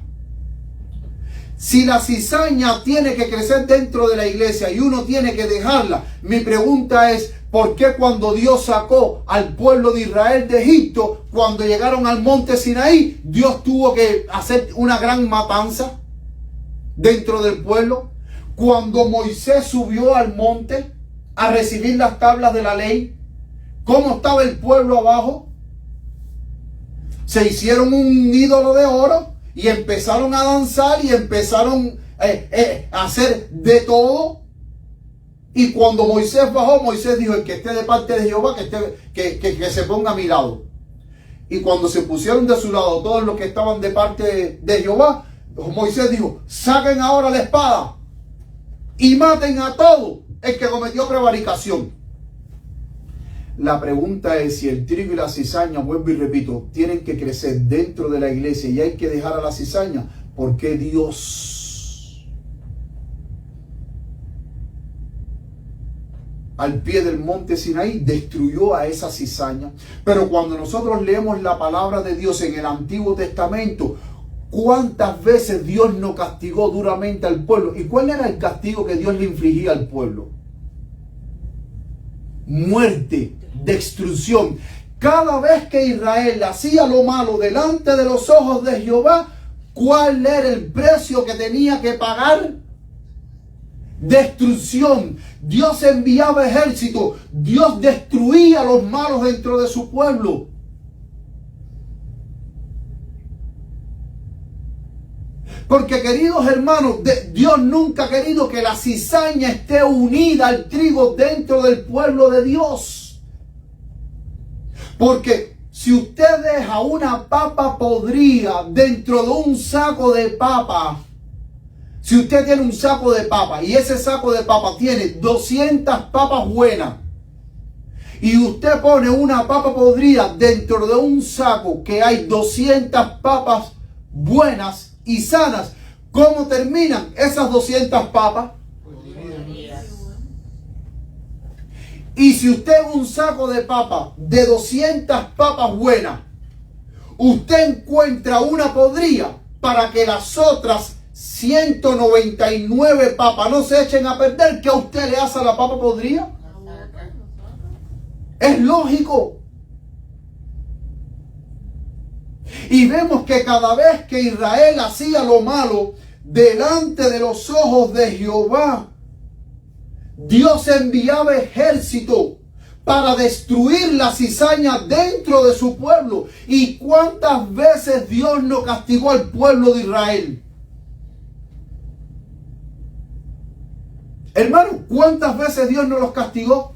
Si la cizaña tiene que crecer dentro de la iglesia y uno tiene que dejarla, mi pregunta es: ¿por qué cuando Dios sacó al pueblo de Israel de Egipto, cuando llegaron al monte Sinaí, Dios tuvo que hacer una gran matanza dentro del pueblo? Cuando Moisés subió al monte a recibir las tablas de la ley, ¿cómo estaba el pueblo abajo? Se hicieron un ídolo de oro y empezaron a danzar y empezaron a hacer de todo. Y cuando Moisés bajó, Moisés dijo, el que esté de parte de Jehová, que se ponga a mi lado. Y cuando se pusieron de su lado todos los que estaban de parte de Jehová, Moisés dijo, saquen ahora la espada y maten a todo el que cometió prevaricación. La pregunta es si el trigo y la cizaña, vuelvo y repito, tienen que crecer dentro de la iglesia y hay que dejar a la cizaña. ¿Por qué Dios al pie del monte Sinaí destruyó a esa cizaña? Pero cuando nosotros leemos la palabra de Dios en el Antiguo Testamento, ¿cuántas veces Dios no castigó duramente al pueblo? ¿Y cuál era el castigo que Dios le infligía al pueblo? Muerte, destrucción. Cada vez que Israel hacía lo malo delante de los ojos de Jehová, ¿cuál era el precio que tenía que pagar? Destrucción. Dios enviaba ejército. Dios destruía a los malos dentro de su pueblo. Porque, queridos hermanos, Dios nunca ha querido que la cizaña esté unida al trigo dentro del pueblo de Dios. Porque si usted deja una papa podrida dentro de un saco de papa, si usted tiene un saco de papa y ese saco de papa tiene 200 papas buenas, y usted pone una papa podrida dentro de un saco que hay 200 papas buenas y sanas, ¿cómo terminan esas 200 papas? Y si usted un saco de papas, de 200 papas buenas, usted encuentra una podrida para que las otras 199 papas no se echen a perder, ¿qué a usted le hace a la papa podrida? Es lógico. Y vemos que cada vez que Israel hacía lo malo delante de los ojos de Jehová, Dios enviaba ejército para destruir la cizaña dentro de su pueblo. ¿Y cuántas veces Dios no castigó al pueblo de Israel? Hermano, ¿cuántas veces Dios no los castigó?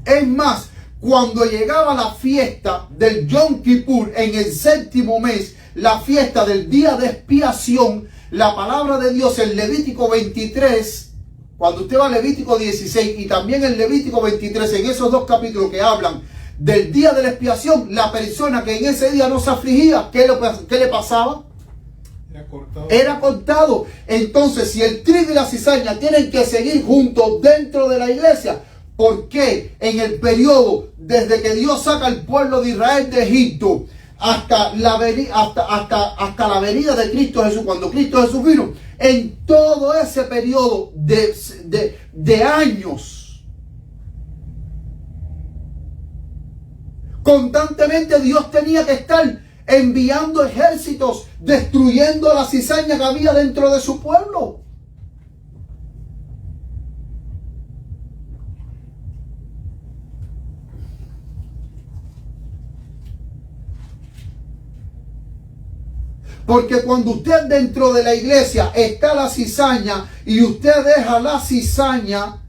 Es más, cuando llegaba la fiesta del Yom Kippur en el 7º mes, la fiesta del día de expiación, la palabra de Dios en Levítico 23, cuando usted va a Levítico 16 y también en Levítico 23, en esos dos capítulos que hablan del día de la expiación, la persona que en ese día no se afligía, ¿qué le pasaba? Era cortado. Entonces, si el trigo y la cizaña tienen que seguir juntos dentro de la iglesia, ¿por qué en el periodo desde que Dios saca al pueblo de Israel de Egipto hasta la venida de Cristo Jesús, cuando Cristo Jesús vino, en todo ese periodo de años, constantemente Dios tenía que estar enviando ejércitos, destruyendo la cizaña que había dentro de su pueblo? Porque cuando usted dentro de la iglesia está la cizaña y usted deja la cizaña,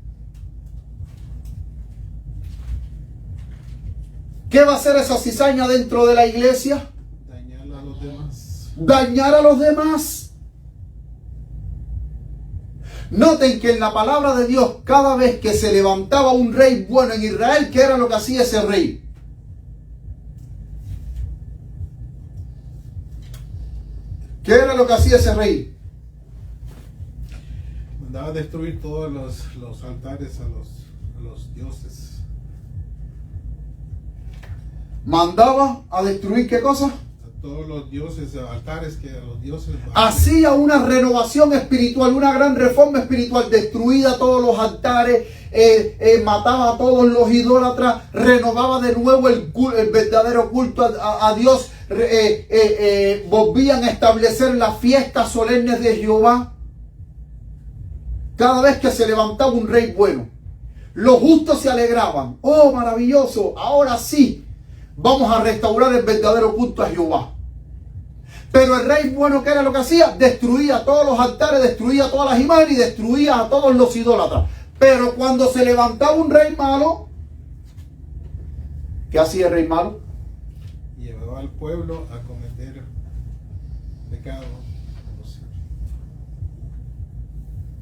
¿qué va a hacer esa cizaña dentro de la iglesia? Dañar a los demás. Dañar a los demás. Noten que en la palabra de Dios, cada vez que se levantaba un rey bueno en Israel, ¿qué era lo que hacía ese rey? ¿Qué era lo que hacía ese rey? Mandaba a destruir todos los altares a los dioses. Mandaba a destruir ¿qué cosa? A todos los dioses, altares que a los dioses. Hacía una renovación espiritual, una gran reforma espiritual, destruía todos los altares, mataba a todos los idólatras, renovaba de nuevo el verdadero culto a Dios. Volvían a establecer las fiestas solemnes de Jehová. Cada vez que se levantaba un rey bueno, los justos se alegraban. Oh, maravilloso, ahora sí vamos a restaurar el verdadero culto a Jehová. Pero el rey bueno, ¿qué era lo que hacía? Destruía todos los altares, destruía todas las imágenes y destruía a todos los idólatras. Pero cuando se levantaba un rey malo, ¿qué hacía el rey malo? Llevaba al pueblo a cometer pecado.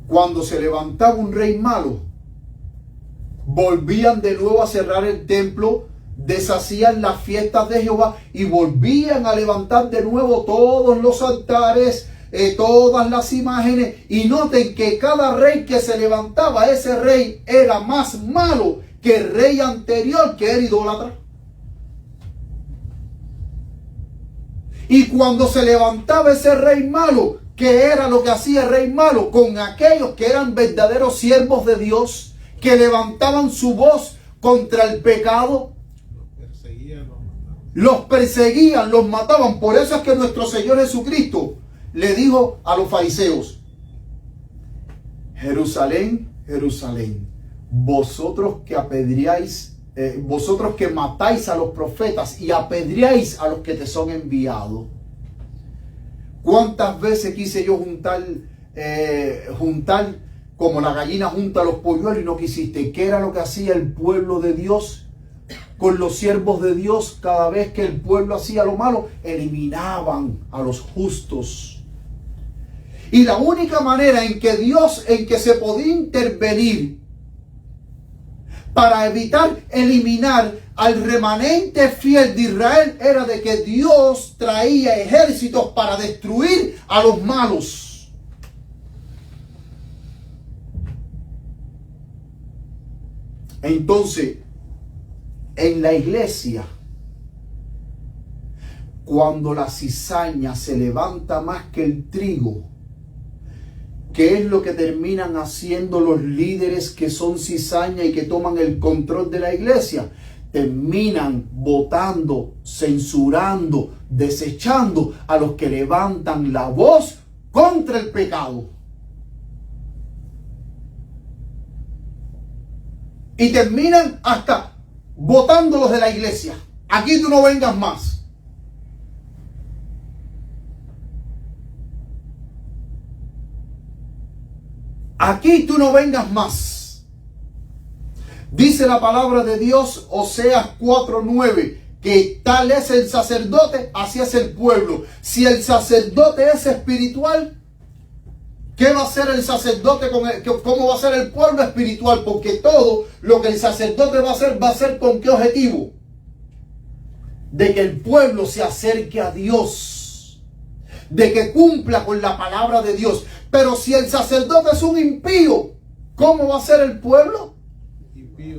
Cuando se levantaba un rey malo, volvían de nuevo a cerrar el templo, deshacían las fiestas de Jehová y volvían a levantar de nuevo todos los altares, todas las imágenes. Y noten que cada rey que se levantaba, ese rey era más malo que el rey anterior, que era idólatra. Y cuando se levantaba ese rey malo, ¿qué era lo que hacía el rey malo? Con aquellos que eran verdaderos siervos de Dios, que levantaban su voz contra el pecado, los perseguían, los mataban. Por eso es que nuestro Señor Jesucristo le dijo a los fariseos: Jerusalén, Jerusalén, vosotros que apedreáis, vosotros que matáis a los profetas y apedreáis a los que te son enviados. ¿Cuántas veces quise yo juntar como la gallina junta los polluelos y no quisiste? ¿Qué era lo que hacía el pueblo de Dios con los siervos de Dios? Cada vez que el pueblo hacía lo malo, eliminaban a los justos. Y la única manera en que se podía intervenir para evitar eliminar al remanente fiel de Israel era de que Dios traía ejércitos para destruir a los malos. Entonces, en la iglesia, cuando la cizaña se levanta más que el trigo, ¿qué es lo que terminan haciendo los líderes que son cizaña y que toman el control de la iglesia? Terminan votando, censurando, desechando a los que levantan la voz contra el pecado. Y terminan hasta votándolos de la iglesia. Aquí tú no vengas más. Aquí tú no vengas más. Dice la palabra de Dios, Oseas 4:9, que tal es el sacerdote, así es el pueblo. Si el sacerdote es espiritual, ¿qué va a hacer el sacerdote cómo va a ser el pueblo espiritual? Porque todo lo que el sacerdote va a hacer ¿con qué objetivo? De que el pueblo se acerque a Dios, de que cumpla con la palabra de Dios. Pero si el sacerdote es un impío, ¿cómo va a ser el pueblo?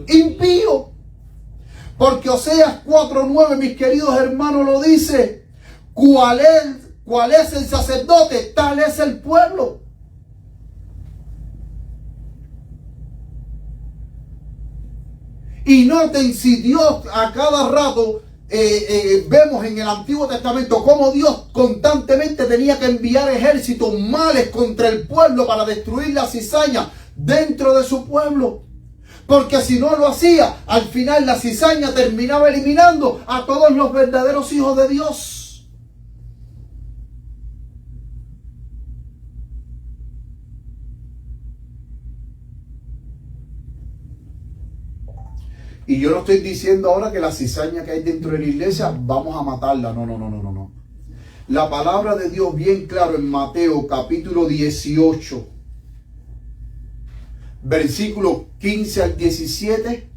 Impío. Porque Oseas 4:9, mis queridos hermanos, lo dice. ¿Cuál es el sacerdote? Tal es el pueblo. Y noten, si Dios a cada rato vemos en el Antiguo Testamento cómo Dios constantemente tenía que enviar ejércitos males contra el pueblo para destruir la cizaña dentro de su pueblo. Porque si no lo hacía, al final la cizaña terminaba eliminando a todos los verdaderos hijos de Dios. Y yo no estoy diciendo ahora que la cizaña que hay dentro de la iglesia vamos a matarla. No. La palabra de Dios bien claro en Mateo capítulo 18, versículos 15 al 17.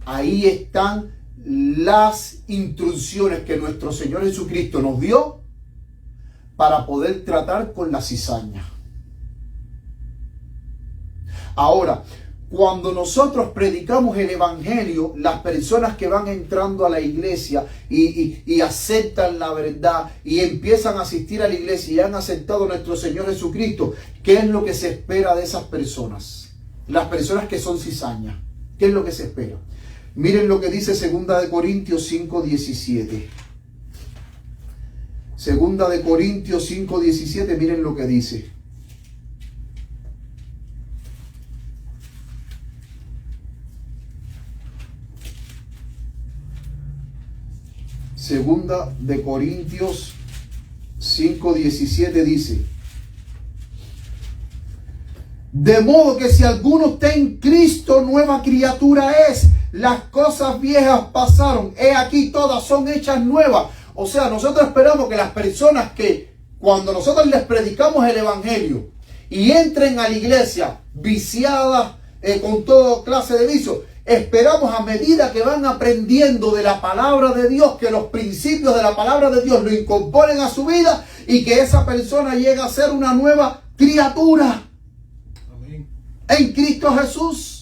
Ahí están las instrucciones que nuestro Señor Jesucristo nos dio para poder tratar con la cizaña. Ahora, cuando nosotros predicamos el evangelio, las personas que van entrando a la iglesia y aceptan la verdad y empiezan a asistir a la iglesia y han aceptado a nuestro Señor Jesucristo, ¿qué es lo que se espera de esas personas? Las personas que son cizaña, ¿qué es lo que se espera? Miren lo que dice 2 Corintios 5:17. 2 Corintios 5:17, miren lo que dice. Segunda de Corintios 5:17 dice: de modo que si alguno está en Cristo, nueva criatura es. Las cosas viejas pasaron, he aquí todas son hechas nuevas. O sea, nosotros esperamos que las personas que cuando nosotros les predicamos el evangelio y entren a la iglesia viciadas con toda clase de vicios, esperamos a medida que van aprendiendo de la palabra de Dios, que los principios de la palabra de Dios lo incorporen a su vida y que esa persona llegue a ser una nueva criatura. Amén. En Cristo Jesús.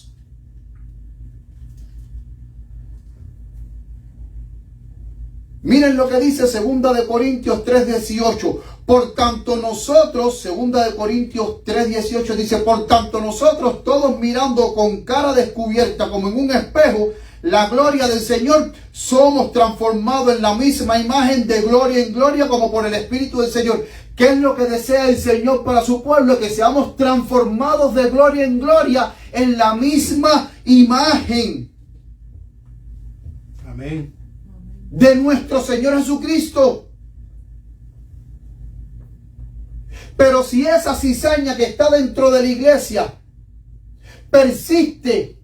Miren lo que dice 2 Corintios 3:18. Por tanto nosotros, 2 Corintios 3:18 dice: por tanto nosotros, todos mirando con cara descubierta como en un espejo la gloria del Señor, somos transformados en la misma imagen de gloria en gloria como por el Espíritu del Señor. ¿Qué es lo que desea el Señor para su pueblo? Que seamos transformados de gloria en gloria en la misma imagen. Amén. De nuestro Señor Jesucristo. Pero si esa cizaña que está dentro de la iglesia persiste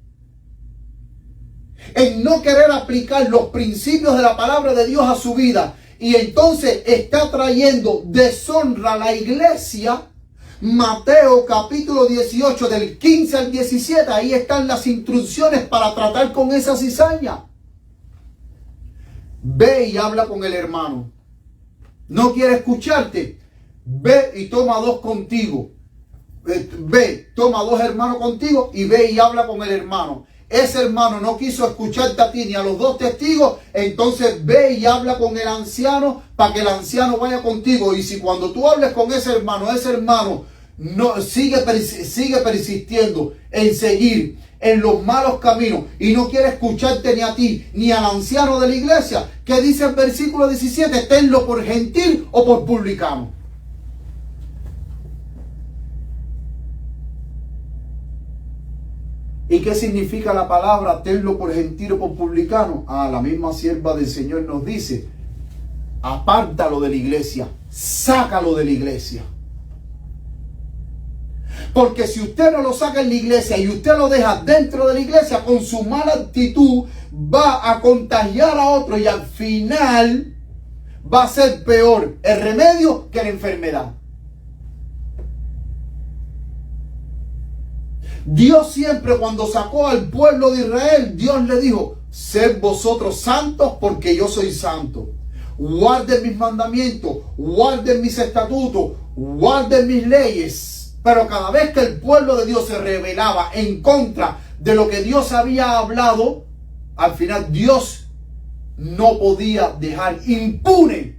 en no querer aplicar los principios de la palabra de Dios a su vida y entonces está trayendo deshonra a la iglesia, Mateo capítulo 18 del 15 al 17, ahí están las instrucciones para tratar con esa cizaña. Ve y habla con el hermano. No quiere escucharte. Ve y toma dos contigo. Ve, toma dos hermanos contigo y ve y habla con el hermano. Ese hermano no quiso escucharte a ti ni a los dos testigos. Entonces ve y habla con el anciano para que el anciano vaya contigo. Y si cuando tú hables con ese hermano no sigue persistiendo en seguir en los malos caminos y no quiere escucharte ni a ti ni al anciano de la iglesia, que dice el versículo 17, tenlo por gentil o por publicano. ¿Y qué significa la palabra tenlo por gentil o por publicano? La misma sierva del Señor nos dice: apártalo de la iglesia, sácalo de la iglesia. Porque si usted no lo saca en la iglesia y usted lo deja dentro de la iglesia, con su mala actitud va a contagiar a otro y al final va a ser peor el remedio que la enfermedad. Dios siempre, cuando sacó al pueblo de Israel, Dios le dijo: sed vosotros santos porque yo soy santo. Guarden mis mandamientos, guarden mis estatutos, guarden mis leyes. Pero cada vez que el pueblo de Dios se rebelaba en contra de lo que Dios había hablado, al final Dios no podía dejar impune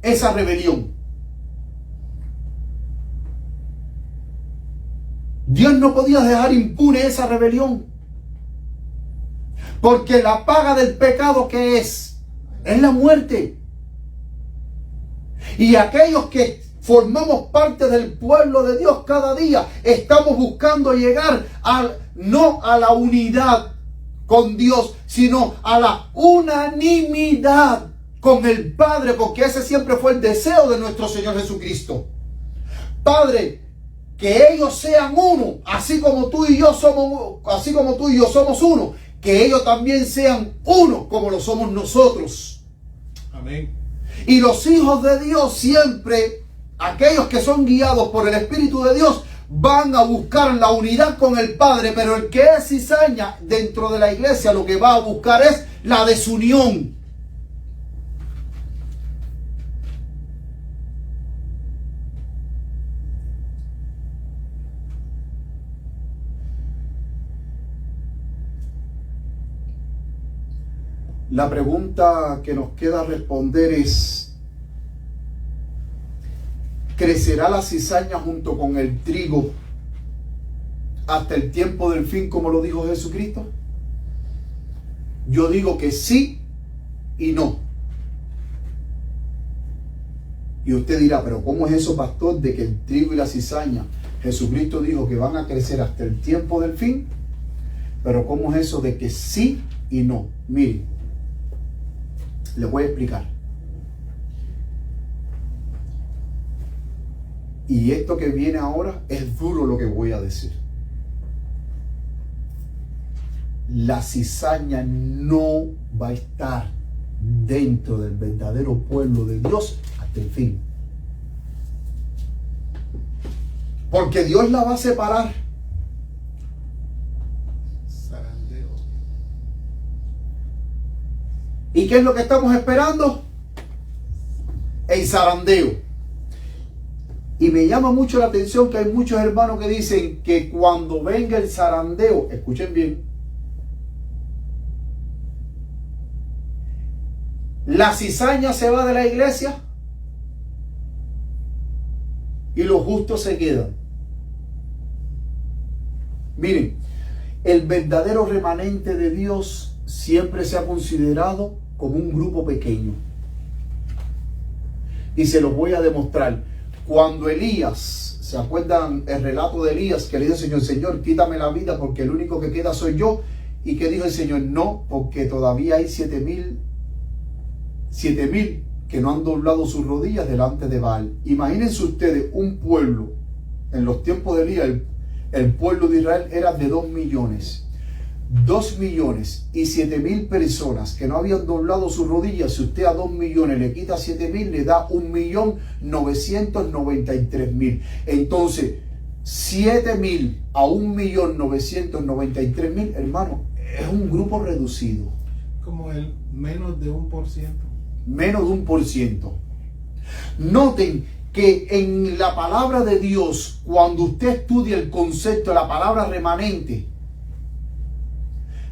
esa rebelión. Dios no podía dejar impune esa rebelión. Porque la paga del pecado, ¿qué es? Es la muerte. Y aquellos que formamos parte del pueblo de Dios, cada día estamos buscando llegar no a la unidad con Dios, sino a la unanimidad con el Padre, porque ese siempre fue el deseo de nuestro Señor Jesucristo. Padre, que ellos sean uno, así como tú y yo somos uno, que ellos también sean uno como lo somos nosotros. Amén. Y los hijos de Dios siempre, aquellos que son guiados por el Espíritu de Dios, van a buscar la unidad con el Padre, pero el que es cizaña dentro de la iglesia lo que va a buscar es la desunión. La pregunta que nos queda responder es: ¿crecerá la cizaña junto con el trigo hasta el tiempo del fin, como lo dijo Jesucristo? Yo digo que sí y no. Y usted dirá: pero ¿cómo es eso, pastor, de que el trigo y la cizaña, Jesucristo dijo que van a crecer hasta el tiempo del fin? Pero ¿cómo es eso de que sí y no? Mire, les voy a explicar. Y esto que viene ahora es duro lo que voy a decir. La cizaña no va a estar dentro del verdadero pueblo de Dios hasta el fin. Porque Dios la va a separar. Zarandeo. ¿Y qué es lo que estamos esperando? El zarandeo. Y me llama mucho la atención que hay muchos hermanos que dicen que cuando venga el zarandeo, escuchen bien, la cizaña se va de la iglesia y los justos se quedan. Miren, el verdadero remanente de Dios siempre se ha considerado como un grupo pequeño. Y se los voy a demostrar. Cuando Elías, ¿se acuerdan el relato de Elías? Que le dijo al Señor, Señor, quítame la vida porque el único que queda soy yo. ¿Y que dijo el Señor? No, porque todavía hay 7,000 que no han doblado sus rodillas delante de Baal. Imagínense ustedes un pueblo, en los tiempos de Elías, el pueblo de Israel era de 2 millones. 2 millones y 7,000 personas que no habían doblado sus rodillas. Si usted a 2 millones le quita 7,000, le da 1.993.000. Entonces, 7,000 a 1.993.000, hermano, es un grupo reducido. Como el menos de 1%. Menos de 1%. Noten que en la palabra de Dios, cuando usted estudia el concepto de la palabra remanente,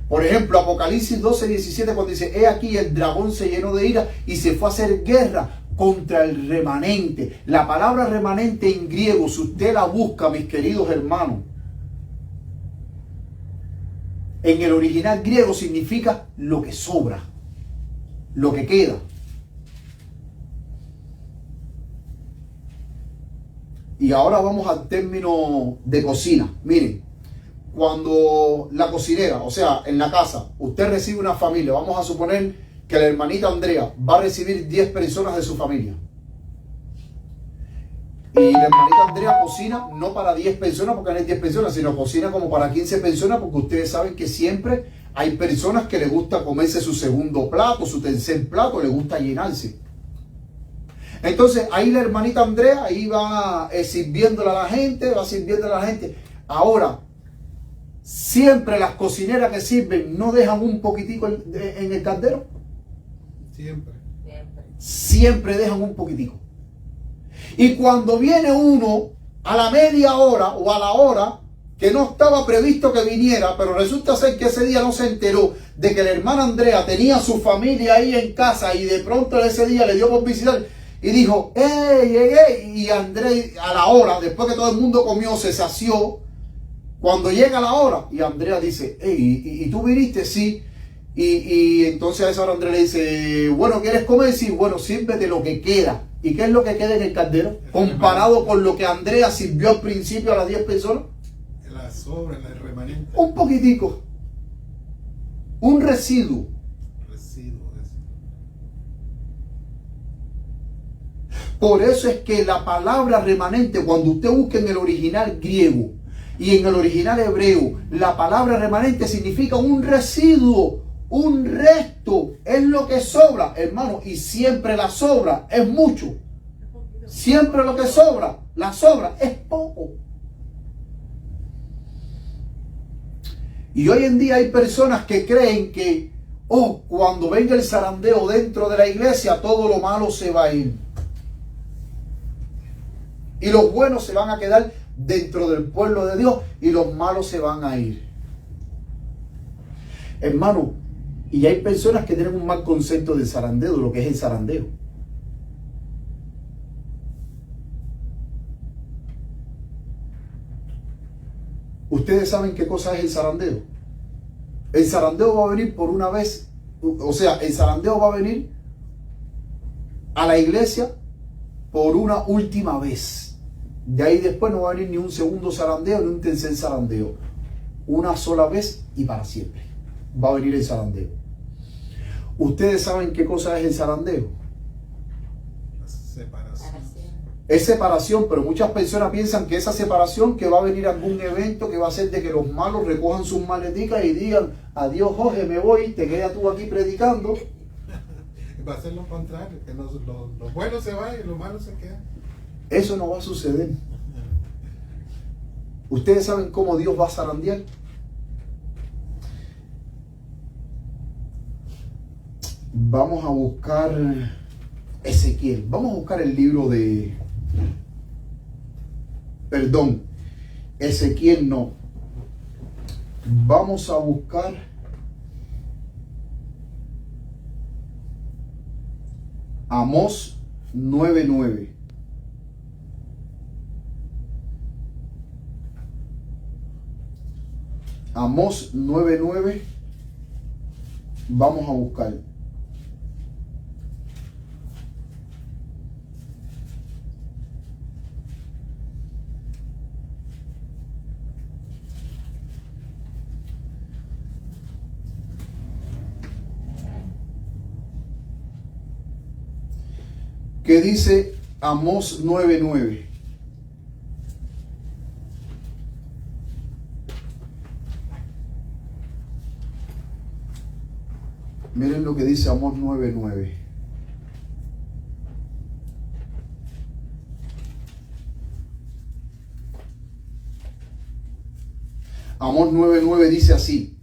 por ejemplo, Apocalipsis 12:17, cuando dice, he aquí el dragón se llenó de ira y se fue a hacer guerra contra el remanente. La palabra remanente en griego, si usted la busca, mis queridos hermanos, en el original griego significa lo que sobra, lo que queda. Y ahora vamos al término de cocina. Miren, cuando la cocinera, o sea, en la casa, usted recibe una familia, vamos a suponer que la hermanita Andrea va a recibir 10 personas de su familia. Y la hermanita Andrea cocina no para 10 personas, porque no hay 10 personas, sino cocina como para 15 personas, porque ustedes saben que siempre hay personas que les gusta comerse su segundo plato, su tercer plato, les gusta llenarse. Entonces ahí la hermanita Andrea ahí va sirviéndole a la gente, Ahora, siempre las cocineras que sirven no dejan un poquitico en el caldero. Siempre dejan un poquitico. Y cuando viene uno a la media hora o a la hora que no estaba previsto que viniera, pero resulta ser que ese día no se enteró de que la hermana Andrea tenía su familia ahí en casa y de pronto ese día le dio por visitar. Y dijo, llegué. Y Andrea, a la hora, después que todo el mundo comió, se sació. Cuando llega la hora, y Andrea dice, ¿y tú viniste? Sí. Y entonces a esa hora Andrea le dice, bueno, ¿quieres comer? Sí, bueno, sírvete lo que queda. ¿Y qué es lo que queda en el caldero? Comparado con lo que Andrea sirvió al principio a las 10 personas. La sobra, el remanente. Un poquitico. Un residuo. Por eso es que la palabra remanente, cuando usted busca en el original griego y en el original hebreo, la palabra remanente significa un residuo, un resto, es lo que sobra, hermano, y siempre la sobra es mucho. Siempre lo que sobra, la sobra es poco. Y hoy en día hay personas que creen que, cuando venga el zarandeo dentro de la iglesia, todo lo malo se va a ir. Y los buenos se van a quedar dentro del pueblo de Dios y los malos se van a ir. Hermano, y hay personas que tienen un mal concepto del zarandeo, de lo que es el zarandeo. ¿Ustedes saben qué cosa es el zarandeo? El zarandeo va a venir por una vez, o sea, el zarandeo va a venir a la iglesia por una última vez. De ahí después no va a venir ni un segundo zarandeo ni un tercer zarandeo. Una sola vez y para siempre va a venir el zarandeo. ¿Ustedes saben qué cosa es el zarandeo? Separación. Es separación, pero muchas personas piensan que esa separación, que va a venir algún evento que va a hacer de que los malos recojan sus maleticas y digan: adiós Jorge, me voy, te quedas tú aquí predicando. Va a ser lo contrario, que los buenos se vayan y los malos se quedan. Eso no va a suceder. ¿Ustedes saben cómo Dios va a zarandear? Vamos a buscar Ezequiel. Vamos a buscar el libro de... Perdón, Ezequiel no. Vamos a buscar Amós 9:9. Amós 9:9. Vamos a buscar. ¿Qué dice Amós 9:9? Miren lo que dice Amós 9:9. Amós 9:9 dice así: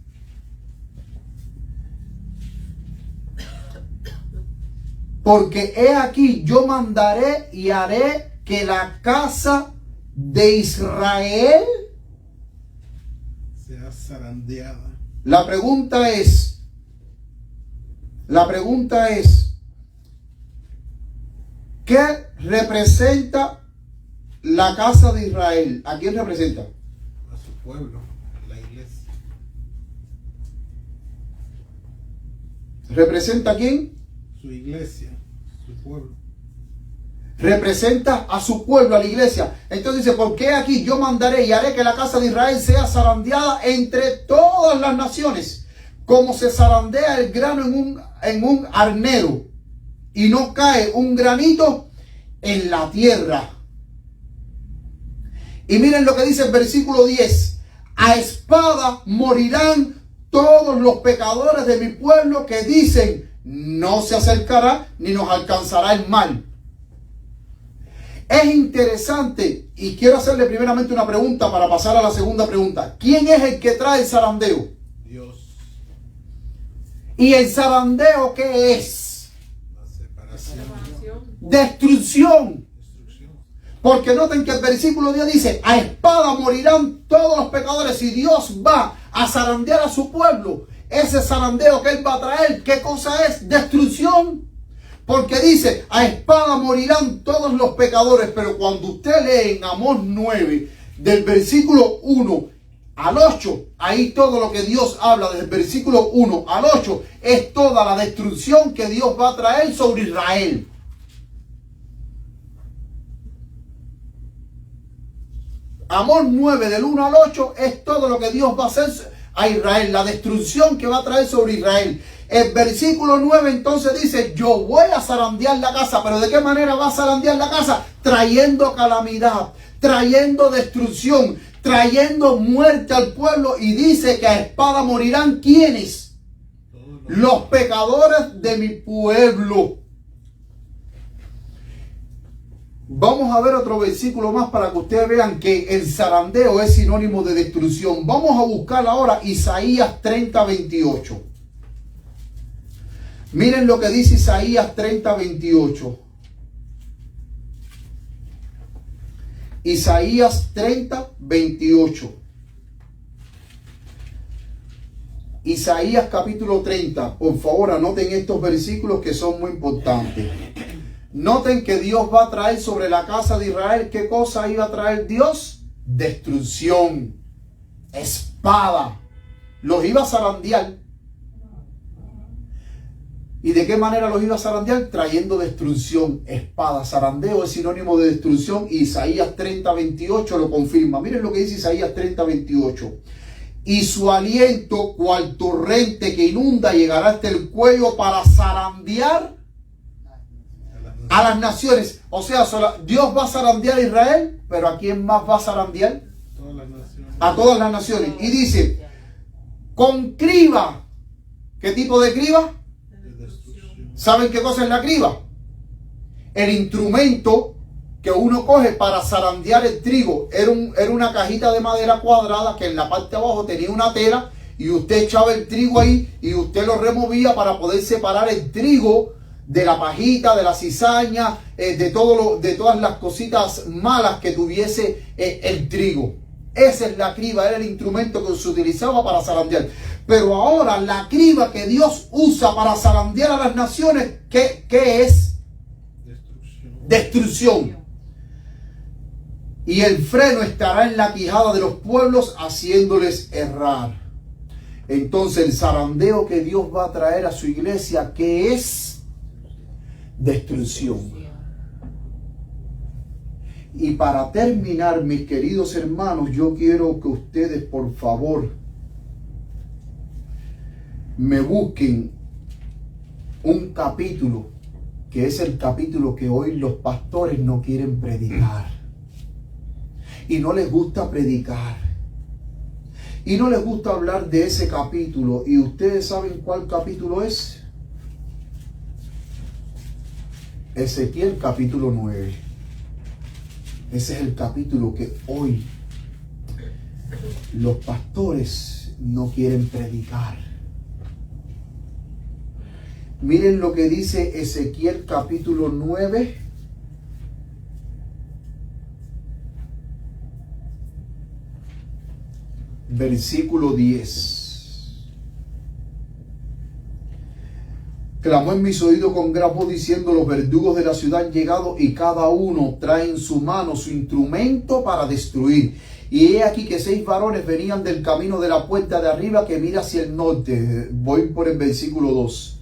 porque he aquí, yo mandaré y haré que la casa de Israel sea zarandeada. La pregunta es, ¿qué representa la casa de Israel? ¿A quién representa? A su pueblo, la iglesia. ¿Representa a quién? Su iglesia, su pueblo. Representa a su pueblo, a la iglesia. Entonces dice: porque aquí yo mandaré y haré que la casa de Israel sea zarandeada entre todas las naciones, como se zarandea el grano en un arnero, y no cae un granito en la tierra. Y miren lo que dice el versículo 10: a espada morirán todos los pecadores de mi pueblo que dicen: no se acercará ni nos alcanzará el mal. Es interesante, y quiero hacerle primeramente una pregunta para pasar a la segunda pregunta. ¿Quién es el que trae el zarandeo? Dios. ¿Y el zarandeo qué es? La separación. Destrucción. Porque noten que el versículo 10 dice: a espada morirán todos los pecadores. Y Dios va a zarandear a su pueblo. Ese zarandeo que Él va a traer, ¿qué cosa es? Destrucción. Porque dice: a espada morirán todos los pecadores. Pero cuando usted lee en Amós 9, del versículo 1 al 8, ahí todo lo que Dios habla desde el versículo 1 al 8 es toda la destrucción que Dios va a traer sobre Israel. Amós 9 del 1 al 8 es todo lo que Dios va a hacer a Israel, la destrucción que va a traer sobre Israel. El versículo 9 entonces dice: yo voy a zarandear la casa. ¿Pero de qué manera va a zarandear la casa? Trayendo calamidad, trayendo destrucción, trayendo muerte al pueblo. Y dice que a espada morirán ¿quiénes? Los pecadores de mi pueblo. Vamos a ver otro versículo más para que ustedes vean que el zarandeo es sinónimo de destrucción. Vamos a buscar ahora Isaías 30:28. Miren lo que dice Isaías 30:28. Isaías 30:28. Isaías capítulo 30. Por favor, anoten estos versículos que son muy importantes. Noten que Dios va a traer sobre la casa de Israel. ¿Qué cosa iba a traer Dios? Destrucción, espada. Los iba a zarandear. ¿Y de qué manera los iba a zarandear? Trayendo destrucción, espada. Zarandeo es sinónimo de destrucción. Y Isaías 30:28 lo confirma. Miren lo que dice Isaías 30:28. Y su aliento, cual torrente que inunda, llegará hasta el cuello para zarandear A las naciones. O sea, Dios va a zarandear a Israel, pero ¿a quién más va a zarandear? Todas las naciones. A todas las naciones. Y dice, con criba. ¿Qué tipo de criba? De destrucción. ¿Saben qué cosa es la criba? El instrumento que uno coge para zarandear el trigo. Era una cajita de madera cuadrada que en la parte de abajo tenía una tela y usted echaba el trigo ahí y usted lo removía para poder separar el trigo de la pajita, de la cizaña, de todas las cositas malas que tuviese el trigo. Esa es la criba, era el instrumento que se utilizaba para zarandear. Pero ahora la criba que Dios usa para zarandear a las naciones, ¿qué es? Destrucción. Destrucción. Y el freno estará en la quijada de los pueblos, haciéndoles errar. Entonces el zarandeo que Dios va a traer a su iglesia, ¿qué es? Destrucción. Y para terminar, mis queridos hermanos, yo quiero que ustedes, por favor, me busquen un capítulo, que es el capítulo que hoy los pastores no quieren predicar. Y no les gusta predicar. Y no les gusta hablar de ese capítulo. ¿Y ustedes saben cuál capítulo es? Ezequiel capítulo 9. Ese es el capítulo que hoy los pastores no quieren predicar. Miren lo que dice Ezequiel capítulo 9. Versículo 10. Clamó en mis oídos con gran voz diciendo: los verdugos de la ciudad han llegado y cada uno trae en su mano su instrumento para destruir. Y he aquí que 6 varones venían del camino de la puerta de arriba que mira hacia el norte. Voy por el versículo 2.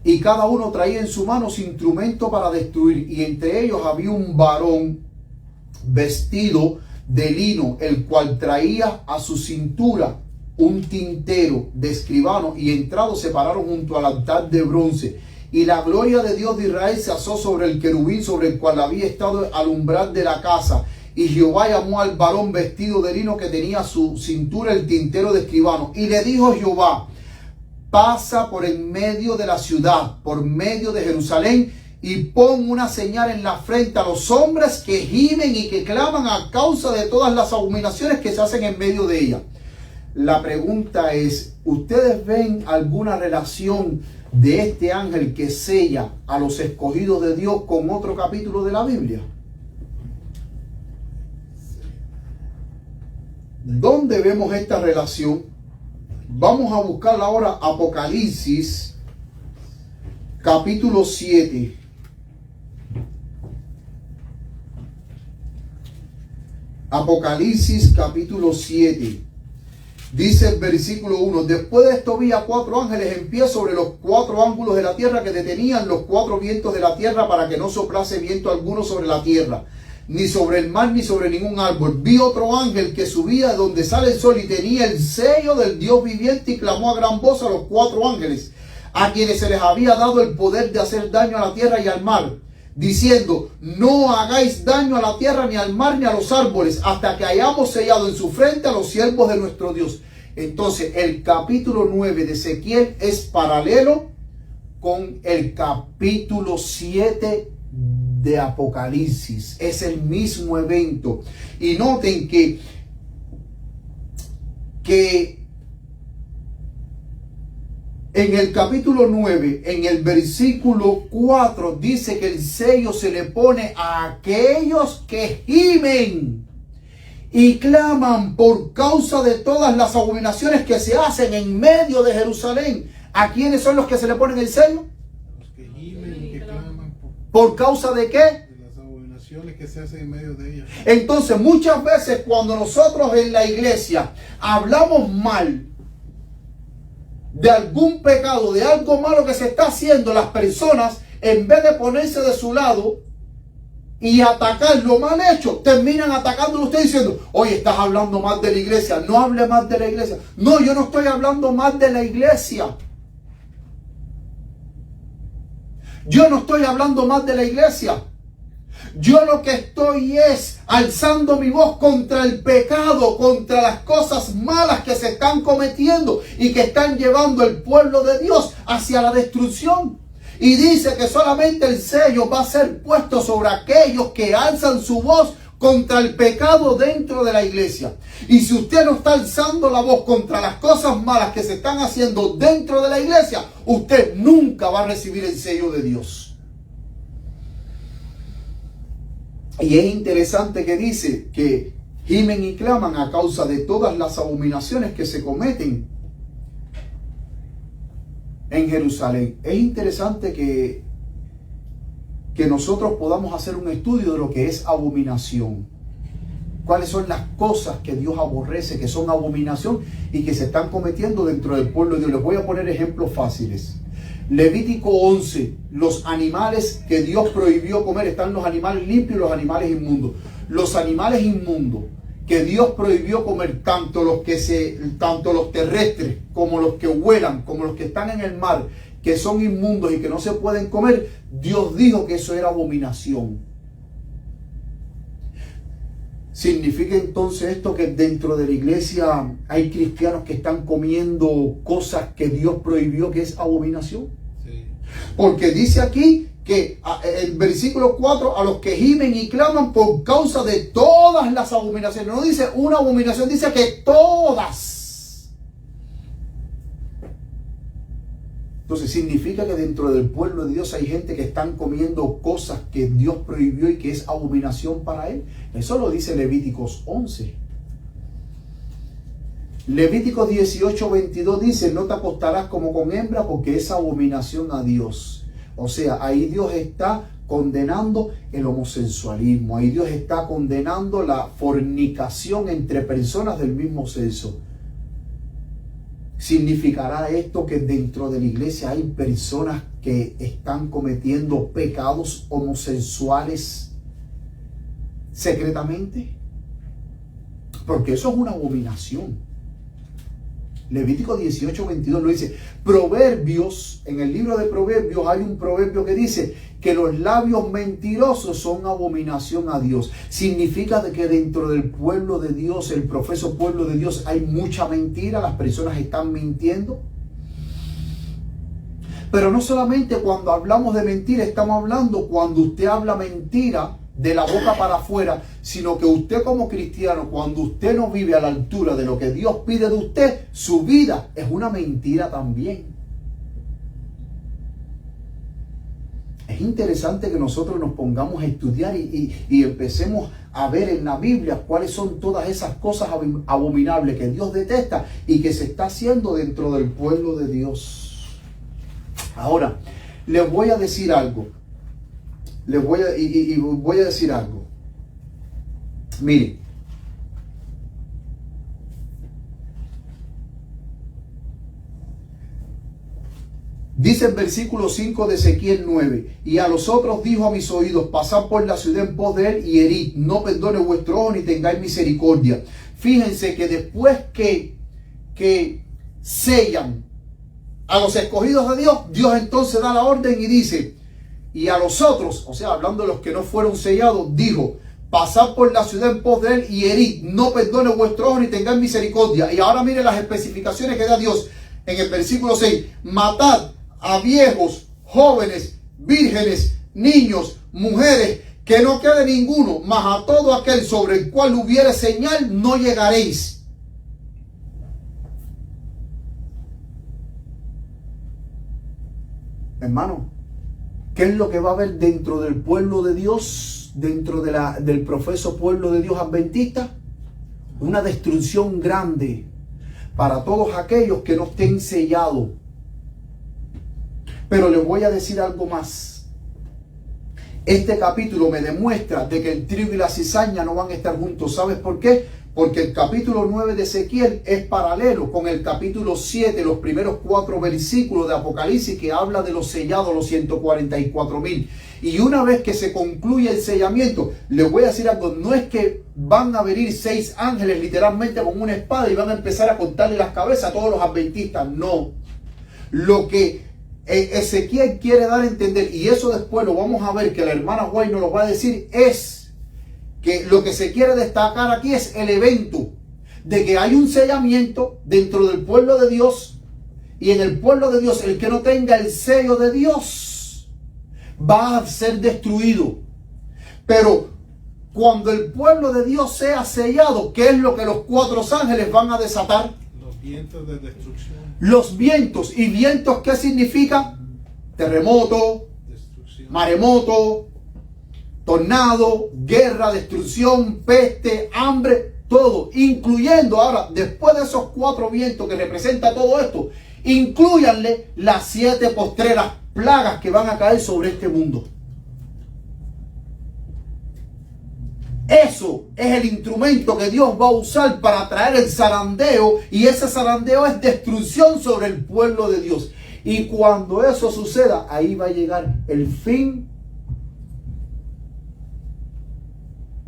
Y cada uno traía en su mano su instrumento para destruir. Y entre ellos había un varón vestido de lino, el cual traía a su cintura un tintero de escribano, y entrados se pararon junto al altar de bronce. Y la gloria de Dios de Israel se asó sobre el querubín sobre el cual había estado al umbral de la casa. Y Jehová llamó al varón vestido de lino que tenía a su cintura el tintero de escribano. Y le dijo Jehová: pasa por en medio de la ciudad, por medio de Jerusalén, y pon una señal en la frente a los hombres que gimen y que claman a causa de todas las abominaciones que se hacen en medio de ella. La pregunta es, ¿ustedes ven alguna relación de este ángel que sella a los escogidos de Dios con otro capítulo de la Biblia? ¿Dónde vemos esta relación? Vamos a buscar ahora Apocalipsis capítulo 7. Apocalipsis capítulo 7. Dice el versículo 1: después de esto vi a 4 ángeles en pie sobre los 4 ángulos de la tierra, que detenían los 4 vientos de la tierra para que no soplase viento alguno sobre la tierra, ni sobre el mar, ni sobre ningún árbol. Vi otro ángel que subía de donde sale el sol y tenía el sello del Dios viviente, y clamó a gran voz a los 4 ángeles, a quienes se les había dado el poder de hacer daño a la tierra y al mar, diciendo: no hagáis daño a la tierra, ni al mar, ni a los árboles, hasta que hayamos sellado en su frente a los siervos de nuestro Dios. Entonces el capítulo 9 de Ezequiel es paralelo con el capítulo 7 de Apocalipsis. Es el mismo evento. Y noten que en el capítulo 9, en el versículo 4, dice que el sello se le pone a aquellos que gimen y claman por causa de todas las abominaciones que se hacen en medio de Jerusalén. ¿A quiénes son los que se le ponen el sello? Los que gimen y que claman ¿Por causa de qué? de las abominaciones que se hacen en medio de ellas. Entonces, muchas veces cuando nosotros en la iglesia hablamos mal de algún pecado, de algo malo que se está haciendo, las personas, en vez de ponerse de su lado y atacar lo mal hecho, terminan atacándolo usted diciendo: oye, estás hablando mal de la iglesia. No hable más de la iglesia. No, yo no estoy hablando mal de la iglesia. Yo no estoy hablando más de la iglesia. Yo lo que estoy es alzando mi voz contra el pecado, contra las cosas malas que se están cometiendo y que están llevando el pueblo de Dios hacia la destrucción. Y dice que solamente el sello va a ser puesto sobre aquellos que alzan su voz contra el pecado dentro de la iglesia. Y si usted no está alzando la voz contra las cosas malas que se están haciendo dentro de la iglesia, usted nunca va a recibir el sello de Dios. Y es interesante que dice que gimen y claman a causa de todas las abominaciones que se cometen en Jerusalén. Es interesante que nosotros podamos hacer un estudio de lo que es abominación. Cuáles son las cosas que Dios aborrece, que son abominación y que se están cometiendo dentro del pueblo de Dios. Les voy a poner ejemplos fáciles. Levítico 11, los animales que Dios prohibió comer, están los animales limpios y los animales inmundos. Los animales inmundos que Dios prohibió comer, tanto los terrestres como los que vuelan, como los que están en el mar, que son inmundos y que no se pueden comer, Dios dijo que eso era abominación. ¿Significa entonces esto que dentro de la iglesia hay cristianos que están comiendo cosas que Dios prohibió, que es abominación? Sí. Porque dice aquí que el versículo 4, a los que gimen y claman por causa de todas las abominaciones. No dice una abominación, dice que todas. Entonces significa que dentro del pueblo de Dios hay gente que están comiendo cosas que Dios prohibió y que es abominación para él. Eso lo dice Levíticos 11. Levíticos 18:22 dice: no te acostarás como con hembra porque es abominación a Dios. O sea, ahí Dios está condenando el homosexualismo. Ahí Dios está condenando la fornicación entre personas del mismo sexo. ¿Significará esto que dentro de la iglesia hay personas que están cometiendo pecados homosexuales secretamente? Porque eso es una abominación. Levítico 18:22 lo dice. Proverbios, en el libro de Proverbios hay un proverbio que dice que los labios mentirosos son abominación a Dios. Significa de que dentro del pueblo de Dios, el profeso pueblo de Dios, hay mucha mentira, las personas están mintiendo. Pero no solamente cuando hablamos de mentira, estamos hablando cuando usted habla mentira de la boca para afuera, sino que usted como cristiano, cuando usted no vive a la altura de lo que Dios pide de usted, su vida es una mentira también. Es interesante que nosotros nos pongamos a estudiar y empecemos a ver en la Biblia cuáles son todas esas cosas abominables que Dios detesta y que se está haciendo dentro del pueblo de Dios. Ahora, les voy a decir algo. Voy a decir algo. Miren. Dice el versículo 5 de Ezequiel 9: y a los otros dijo a mis oídos: pasad por la ciudad en pos de él y herid, no perdone vuestro ojo ni tengáis misericordia. Fíjense que después que sellan a los escogidos de Dios, Dios entonces da la orden y dice: y a los otros, o sea, hablando de los que no fueron sellados, dijo: pasad por la ciudad en pos de él y herid, no perdone vuestro ojo ni tengáis misericordia. Y ahora miren las especificaciones que da Dios en el versículo 6: matad a viejos, jóvenes, vírgenes, niños, mujeres, que no quede ninguno, mas a todo aquel sobre el cual hubiere señal no llegaréis. Hermano, ¿qué es lo que va a haber dentro del pueblo de Dios, dentro del profeso pueblo de Dios adventista? Una destrucción grande para todos aquellos que no estén sellados. Pero les voy a decir algo más. Este capítulo me demuestra de que el trigo y la cizaña no van a estar juntos. ¿Sabes por qué? Porque el capítulo 9 de Ezequiel es paralelo con el capítulo 7, los primeros 4 versículos de Apocalipsis, que habla de los sellados, los 144,000. Y una vez que se concluye el sellamiento, les voy a decir algo: no es que van a venir 6 ángeles literalmente con una espada y van a empezar a cortarle las cabezas a todos los adventistas. No. Lo que Ezequiel quiere dar a entender, y eso después lo vamos a ver, que la hermana White nos lo va a decir, es que lo que se quiere destacar aquí es el evento de que hay un sellamiento dentro del pueblo de Dios, y en el pueblo de Dios el que no tenga el sello de Dios va a ser destruido. Pero cuando el pueblo de Dios sea sellado, ¿qué es lo que los 4 ángeles van a desatar? Los vientos de destrucción. Los vientos. ¿Y vientos qué significa? Terremoto, Destrucción. maremoto, tornado, guerra, destrucción, peste, hambre, todo, incluyendo ahora, después de esos 4 vientos que representa todo esto, incluyanle las 7 postreras plagas que van a caer sobre este mundo. Eso es el instrumento que Dios va a usar para traer el zarandeo, y ese zarandeo es destrucción sobre el pueblo de Dios. Y cuando eso suceda, ahí va a llegar el fin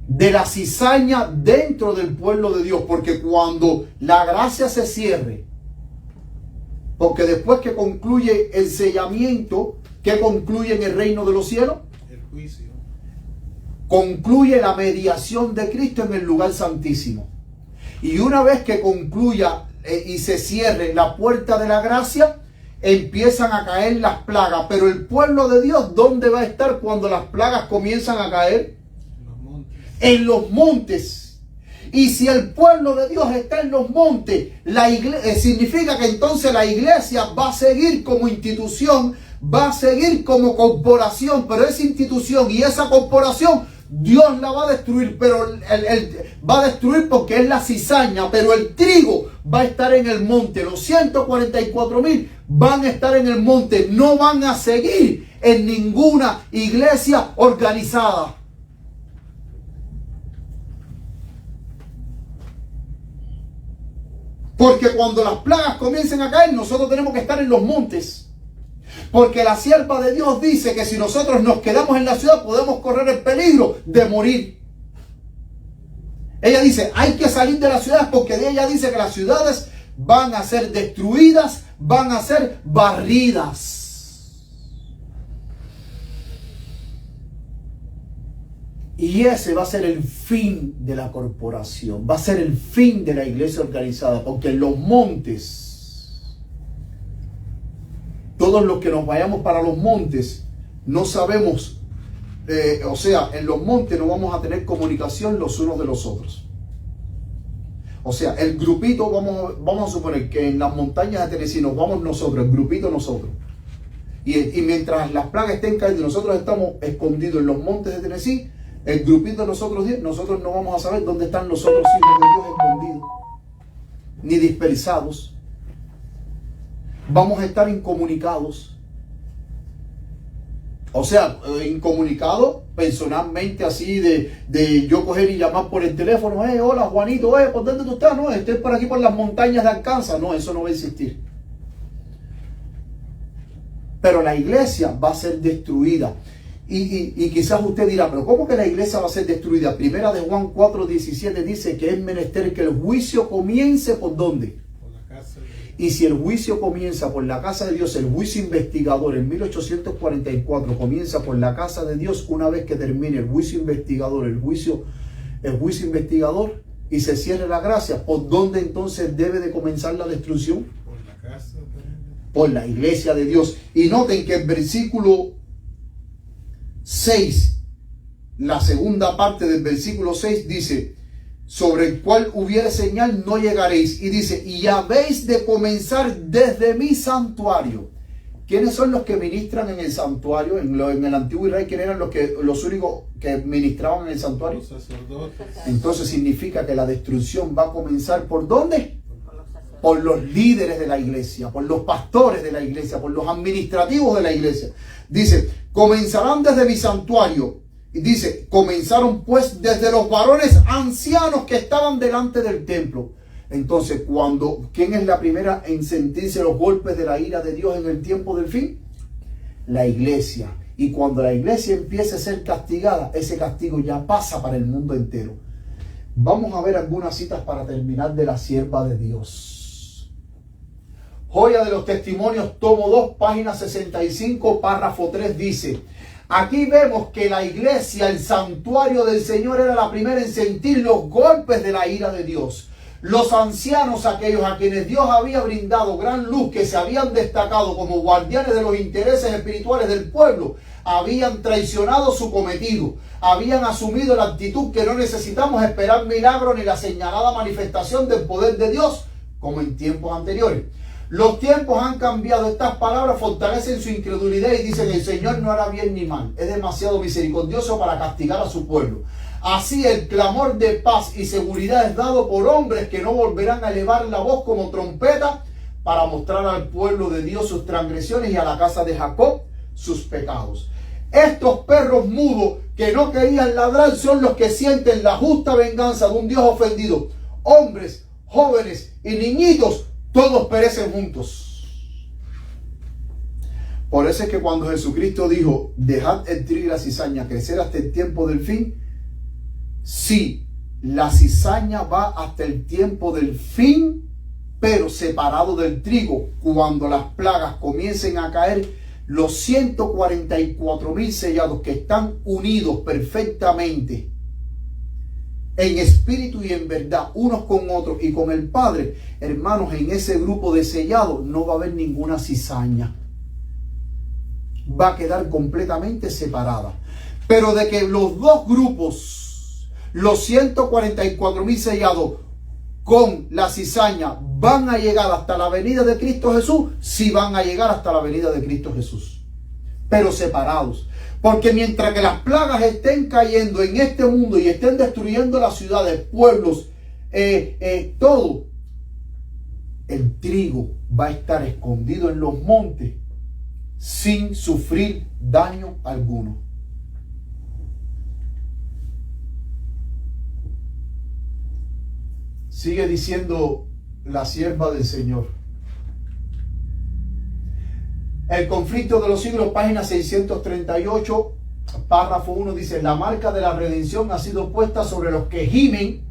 de la cizaña dentro del pueblo de Dios, porque cuando la gracia se cierre, porque después que concluye el sellamiento, ¿qué concluye en el reino de los cielos? El juicio. Concluye la mediación de Cristo en el lugar santísimo. Y una vez que concluya y se cierre la puerta de la gracia, empiezan a caer las plagas. Pero el pueblo de Dios, ¿dónde va a estar cuando las plagas comienzan a caer? En los montes. Y si el pueblo de Dios está en los montes, significa que entonces la iglesia va a seguir como institución, va a seguir como corporación, pero esa institución y esa corporación Dios la va a destruir, pero va a destruir porque es la cizaña, pero el trigo va a estar en el monte. Los 144,000 van a estar en el monte, no van a seguir en ninguna iglesia organizada. Porque cuando las plagas comiencen a caer, nosotros tenemos que estar en los montes. Porque la sierva de Dios dice que si nosotros nos quedamos en la ciudad, podemos correr el peligro de morir. Ella dice, hay que salir de las ciudades, porque de ella dice que las ciudades van a ser destruidas, van a ser barridas. Y ese va a ser el fin de la corporación, va a ser el fin de la iglesia organizada, porque en los montes, todos los que nos vayamos para los montes, no sabemos, en los montes no vamos a tener comunicación los unos de los otros. O sea, el grupito, vamos a suponer que en las montañas de Tennessee nos vamos nosotros, el grupito nosotros. Y mientras las plagas estén cayendo, nosotros estamos escondidos en los montes de Tennessee, el grupito de nosotros 10, nosotros no vamos a saber dónde están los otros hijos de Dios escondidos, ni dispersados. Vamos a estar incomunicados. O sea, incomunicados personalmente, así de yo coger y llamar por el teléfono, hola Juanito, ¿por dónde tú estás? No, estoy por aquí por las montañas de Arkansas. No, eso no va a existir. Pero la iglesia va a ser destruida. Y quizás usted dirá, pero ¿cómo que la iglesia va a ser destruida? Primera de Juan 4:17 dice que es menester que el juicio comience ¿por dónde? Por la casa de Dios. Y si el juicio comienza por la casa de Dios, el juicio investigador en 1844 comienza por la casa de Dios, una vez que termine el juicio investigador, el juicio investigador y se cierre la gracia, ¿por dónde entonces debe de comenzar la destrucción? Por la casa de Dios. Por la iglesia de Dios. Y noten que el versículo 6, la segunda parte del versículo 6 dice, sobre el cual hubiere señal no llegaréis. Y dice, y habéis de comenzar desde mi santuario. ¿Quiénes son los que ministran en el santuario? En el antiguo Israel, ¿quiénes eran los únicos que ministraban en el santuario? Los sacerdotes. Entonces significa que la destrucción va a comenzar ¿por dónde? Por los líderes de la iglesia, por los pastores de la iglesia, por los administrativos de la iglesia. Dice, comenzarán desde mi santuario. Y dice, comenzaron pues desde los varones ancianos que estaban delante del templo. Entonces, ¿quién es la primera en sentirse los golpes de la ira de Dios en el tiempo del fin? La iglesia. Y cuando la iglesia empiece a ser castigada, ese castigo ya pasa para el mundo entero. Vamos a ver algunas citas para terminar de la sierva de Dios. Joya de los Testimonios, tomo 2, página 65, párrafo 3, dice: aquí vemos que la iglesia, el santuario del Señor, era la primera en sentir los golpes de la ira de Dios. Los ancianos, aquellos a quienes Dios había brindado gran luz, que se habían destacado como guardianes de los intereses espirituales del pueblo, habían traicionado su cometido, habían asumido la actitud que no necesitamos esperar milagro ni la señalada manifestación del poder de Dios como en tiempos anteriores. Los tiempos han cambiado. Estas palabras fortalecen su incredulidad y dicen: el Señor no hará bien ni mal, es demasiado misericordioso para castigar a su pueblo. Así el clamor de paz y seguridad es dado por hombres que no volverán a elevar la voz como trompeta para mostrar al pueblo de Dios sus transgresiones y a la casa de Jacob sus pecados. Estos perros mudos que no querían ladrar son los que sienten la justa venganza de un Dios ofendido. Hombres, jóvenes y niñitos, todos perecen juntos. Por eso es que cuando Jesucristo dijo: dejad el trigo y la cizaña crecer hasta el tiempo del fin, sí, la cizaña va hasta el tiempo del fin, pero separado del trigo. Cuando las plagas comiencen a caer, los 144,000 sellados que están unidos perfectamente en espíritu y en verdad, unos con otros y con el Padre, hermanos, en ese grupo de sellados no va a haber ninguna cizaña. Va a quedar completamente separada. Pero de que los dos grupos, los 144,000 sellados con la cizaña, van a llegar hasta la venida de Cristo Jesús, sí van a llegar hasta la venida de Cristo Jesús, pero separados. Porque mientras que las plagas estén cayendo en este mundo y estén destruyendo las ciudades, pueblos, todo, el trigo va a estar escondido en los montes sin sufrir daño alguno. Sigue diciendo la sierva del Señor. El conflicto de los siglos, página 638, párrafo 1, dice: la marca de la redención ha sido puesta sobre los que gimen,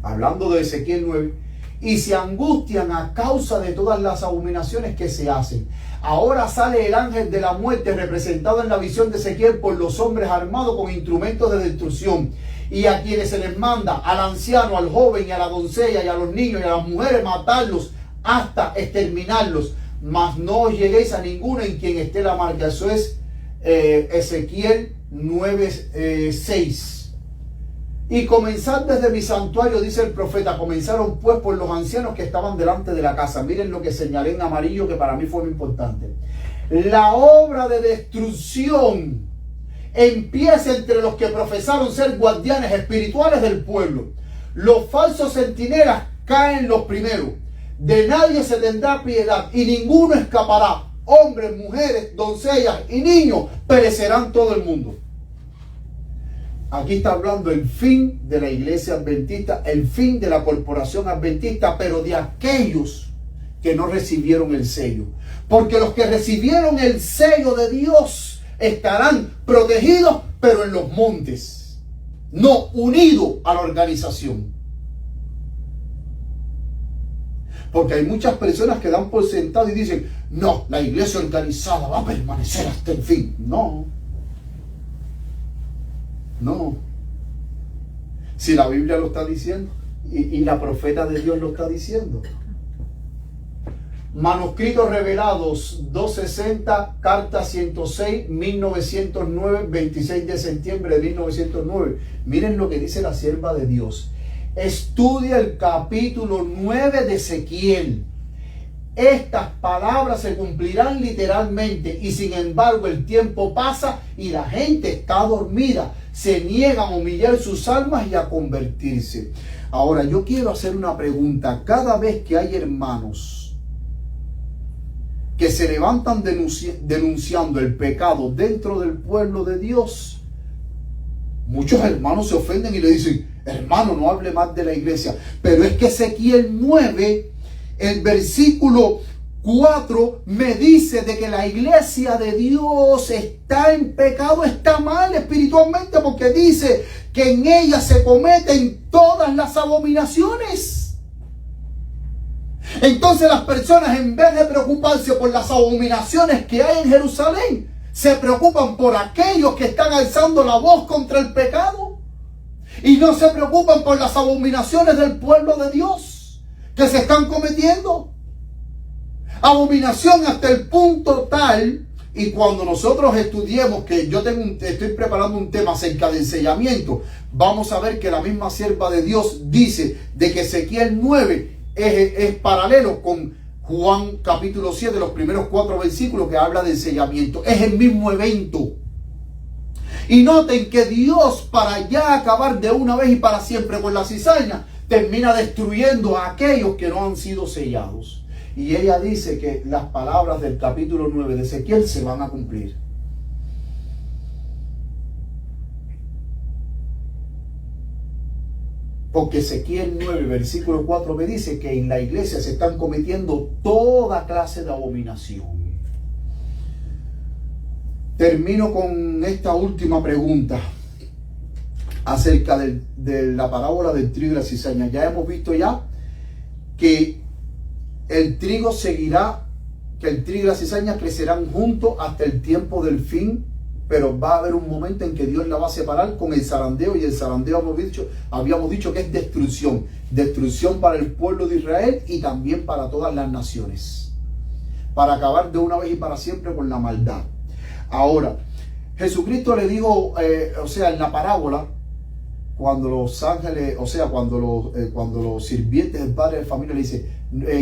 hablando de Ezequiel 9, y se angustian a causa de todas las abominaciones que se hacen. Ahora sale el ángel de la muerte, representado en la visión de Ezequiel por los hombres armados con instrumentos de destrucción, y a quienes se les manda, al anciano, al joven y a la doncella y a los niños y a las mujeres, matarlos hasta exterminarlos. Mas no os lleguéis a ninguno en quien esté la marca. Eso es Ezequiel 9:6. Y comenzad desde mi santuario, dice el profeta. Comenzaron pues por los ancianos que estaban delante de la casa. Miren lo que señalé en amarillo, que para mí fue muy importante. La obra de destrucción empieza entre los que profesaron ser guardianes espirituales del pueblo. Los falsos centinelas caen los primeros. De nadie se tendrá piedad y ninguno escapará. Hombres, mujeres, doncellas y niños perecerán todo el mundo. Aquí está hablando el fin de la iglesia adventista, el fin de la corporación adventista, pero de aquellos que no recibieron el sello. Porque los que recibieron el sello de Dios estarán protegidos, pero en los montes, no unidos a la organización. Porque hay muchas personas que dan por sentado y dicen: no, la iglesia organizada va a permanecer hasta el fin. No. No. Si la Biblia lo está diciendo y la profeta de Dios lo está diciendo. Manuscritos revelados 260, carta 106, 1909, 26 de septiembre de 1909. Miren lo que dice la sierva de Dios. Estudia el capítulo 9 de Ezequiel. Estas palabras se cumplirán literalmente, y sin embargo el tiempo pasa y la gente está dormida. Se niegan a humillar sus almas y a convertirse. Ahora yo quiero hacer una pregunta. Cada vez que hay hermanos que se levantan denunciando el pecado dentro del pueblo de Dios, muchos hermanos se ofenden y le dicen: hermano, no hable más de la iglesia. Pero es que Ezequiel 9, el versículo 4, me dice de que la iglesia de Dios está en pecado, está mal espiritualmente, porque dice que en ella se cometen todas las abominaciones. Entonces las personas, en vez de preocuparse por las abominaciones que hay en Jerusalén, se preocupan por aquellos que están alzando la voz contra el pecado. Y no se preocupan por las abominaciones del pueblo de Dios que se están cometiendo. Abominación hasta el punto tal, y cuando nosotros estudiemos, que yo estoy preparando un tema acerca del sellamiento, vamos a ver que la misma sierva de Dios dice de que Ezequiel 9 es paralelo con Juan capítulo 7, los primeros 4 versículos que habla del sellamiento. Es el mismo evento. Y noten que Dios, para ya acabar de una vez y para siempre con la cizaña, termina destruyendo a aquellos que no han sido sellados. Y ella dice que las palabras del capítulo 9 de Ezequiel se van a cumplir. Porque Ezequiel 9, versículo 4 me dice que en la iglesia se están cometiendo toda clase de abominación. Termino con esta última pregunta acerca de la parábola del trigo y la cizaña. Ya hemos visto ya que el trigo seguirá, que el trigo y la cizaña crecerán juntos hasta el tiempo del fin, pero va a haber un momento en que Dios la va a separar con el zarandeo, y el zarandeo habíamos dicho que es destrucción. Destrucción para el pueblo de Israel y también para todas las naciones, para acabar de una vez y para siempre con la maldad. Ahora, Jesucristo le dijo, en la parábola, cuando los ángeles, cuando los sirvientes del padre de familia le dice,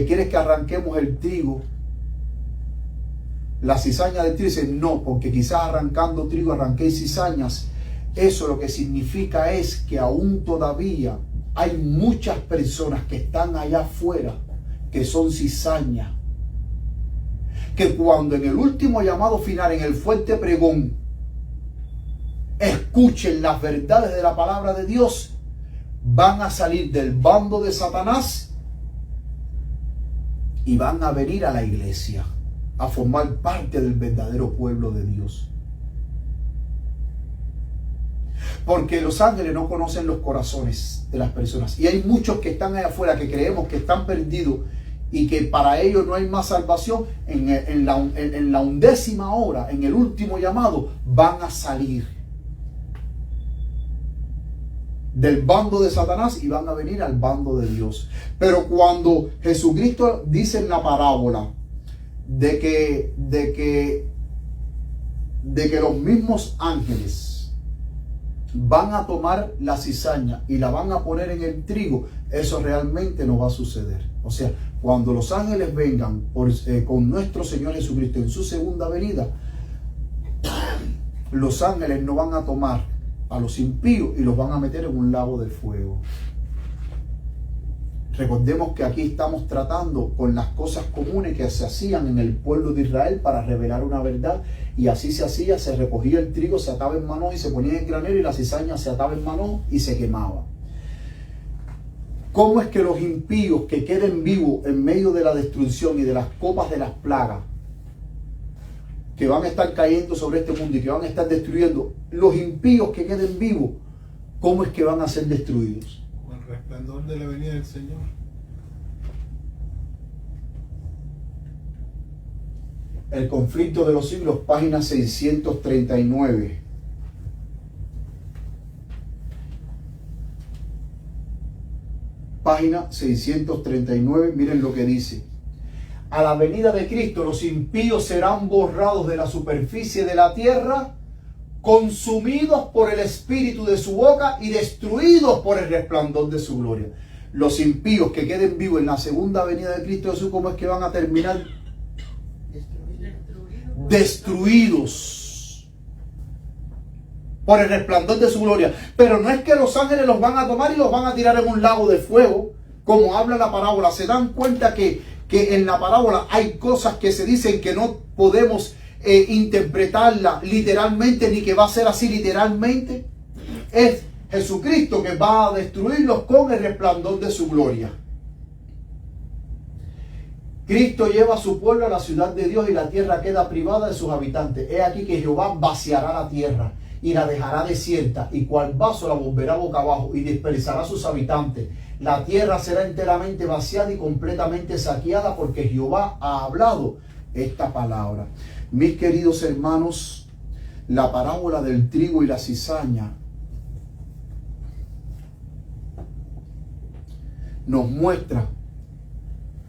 ¿quieres que arranquemos el trigo? La cizaña del trigo, dice, no, porque quizás arrancando trigo arranquéis cizañas. Eso lo que significa es que aún todavía hay muchas personas que están allá afuera que son cizañas, que cuando en el último llamado final, en el fuerte pregón, escuchen las verdades de la palabra de Dios, van a salir del bando de Satanás y van a venir a la iglesia a formar parte del verdadero pueblo de Dios. Porque los ángeles no conocen los corazones de las personas, y hay muchos que están allá afuera que creemos que están perdidos y que para ellos no hay más salvación. En la 11ª hora, en el último llamado, van a salir del bando de Satanás y van a venir al bando de Dios. Pero cuando Jesucristo dice en la parábola de que los mismos ángeles van a tomar la cizaña y la van a poner en el trigo, eso realmente no va a suceder. O sea, cuando los ángeles vengan con nuestro Señor Jesucristo en su segunda venida, los ángeles no van a tomar a los impíos y los van a meter en un lago de fuego. Recordemos que aquí estamos tratando con las cosas comunes que se hacían en el pueblo de Israel para revelar una verdad, y así se hacía: se recogía el trigo, se ataba en mano y se ponía en el granero, y la cizaña se ataba en mano y se quemaba. ¿Cómo es que los impíos que queden vivos en medio de la destrucción y de las copas de las plagas que van a estar cayendo sobre este mundo y que van a estar destruyendo, los impíos que queden vivos, cómo es que van a ser destruidos? Con el resplandor de la venida del Señor. El conflicto de los siglos, página 639. Página 639, miren lo que dice. A la venida de Cristo, los impíos serán borrados de la superficie de la tierra, consumidos por el espíritu de su boca y destruidos por el resplandor de su gloria. Los impíos que queden vivos en la segunda venida de Cristo Jesús, ¿cómo es que van a terminar? Destruidos por el resplandor de su gloria. Pero no es que los ángeles los van a tomar y los van a tirar en un lago de fuego, como habla la parábola. Se dan cuenta que en la parábola hay cosas que se dicen que no podemos interpretarla literalmente, ni que va a ser así literalmente. Es Jesucristo que va a destruirlos con el resplandor de su gloria. Cristo lleva a su pueblo a la ciudad de Dios y la tierra queda privada de sus habitantes. He aquí que Jehová vaciará la tierra y la dejará desierta, y cual vaso la volverá boca abajo y dispersará a sus habitantes. la tierra será enteramente vaciada y completamente saqueada porque Jehová ha hablado esta palabra. Mis queridos hermanos, la parábola del trigo y la cizaña nos muestra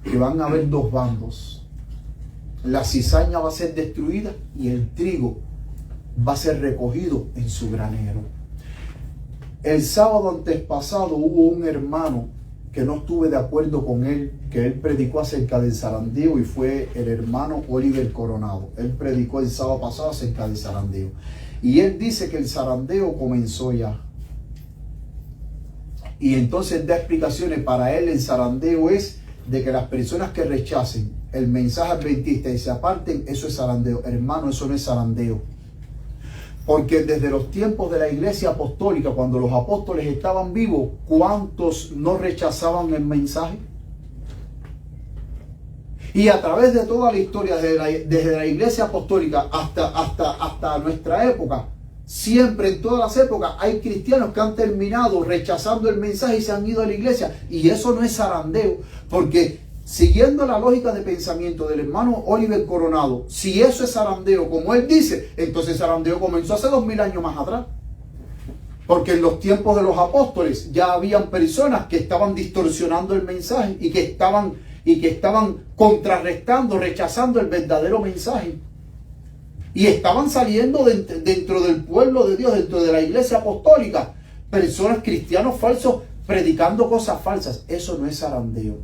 que van a haber dos bandos. La cizaña va a ser destruida y el trigo va a ser recogido en su granero. El sábado antes pasado hubo un hermano que no estuve de acuerdo con él, que él predicó acerca del zarandeo, y fue el hermano Oliver Coronado. Él predicó el sábado pasado acerca del zarandeo. Y él dice que el zarandeo comenzó ya. Y entonces da explicaciones. Para él el zarandeo es de que las personas que rechacen el mensaje adventista y se aparten, eso es zarandeo. Hermano, eso no es zarandeo. Porque desde los tiempos de la iglesia apostólica, cuando los apóstoles estaban vivos, ¿cuántos no rechazaban el mensaje? Y a través de toda la historia, desde la iglesia apostólica hasta nuestra época, siempre en todas las épocas hay cristianos que han terminado rechazando el mensaje y se han ido a la iglesia. Y eso no es zarandeo, porque siguiendo la lógica de pensamiento del hermano Oliver Coronado, si eso es zarandeo, como él dice, entonces zarandeo comenzó hace 2000 años más atrás. Porque en los tiempos de los apóstoles ya habían personas que estaban distorsionando el mensaje y que estaban contrarrestando, rechazando el verdadero mensaje. Y estaban saliendo dentro del pueblo de Dios, dentro de la iglesia apostólica, personas, cristianos falsos, predicando cosas falsas. Eso no es zarandeo.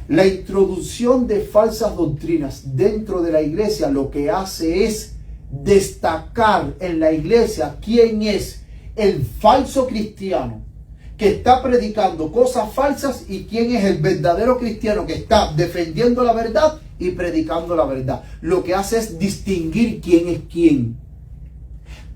La introducción de falsas doctrinas dentro de la iglesia lo que hace es destacar en la iglesia quién es el falso cristiano que está predicando cosas falsas y quién es el verdadero cristiano que está defendiendo la verdad y predicando la verdad. Lo que hace es distinguir quién es quién.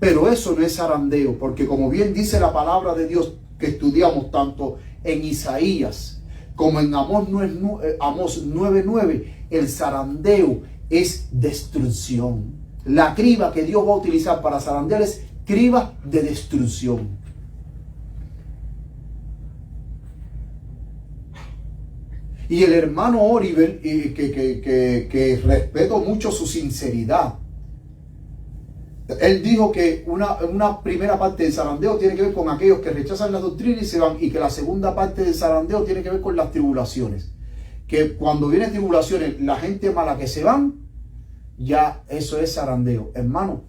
Pero eso no es zarandeo, porque como bien dice la palabra de Dios que estudiamos tanto en Isaías como en Amós 9:9, el zarandeo es destrucción. La criba que Dios va a utilizar para zarandear es criba de destrucción. Y el hermano Oliver, que respeto mucho su sinceridad, él dijo que una primera parte del zarandeo tiene que ver con aquellos que rechazan las doctrinas y se van, y que la segunda parte del zarandeo tiene que ver con las tribulaciones. Que cuando vienen tribulaciones, la gente mala que se van, ya eso es zarandeo. Hermano,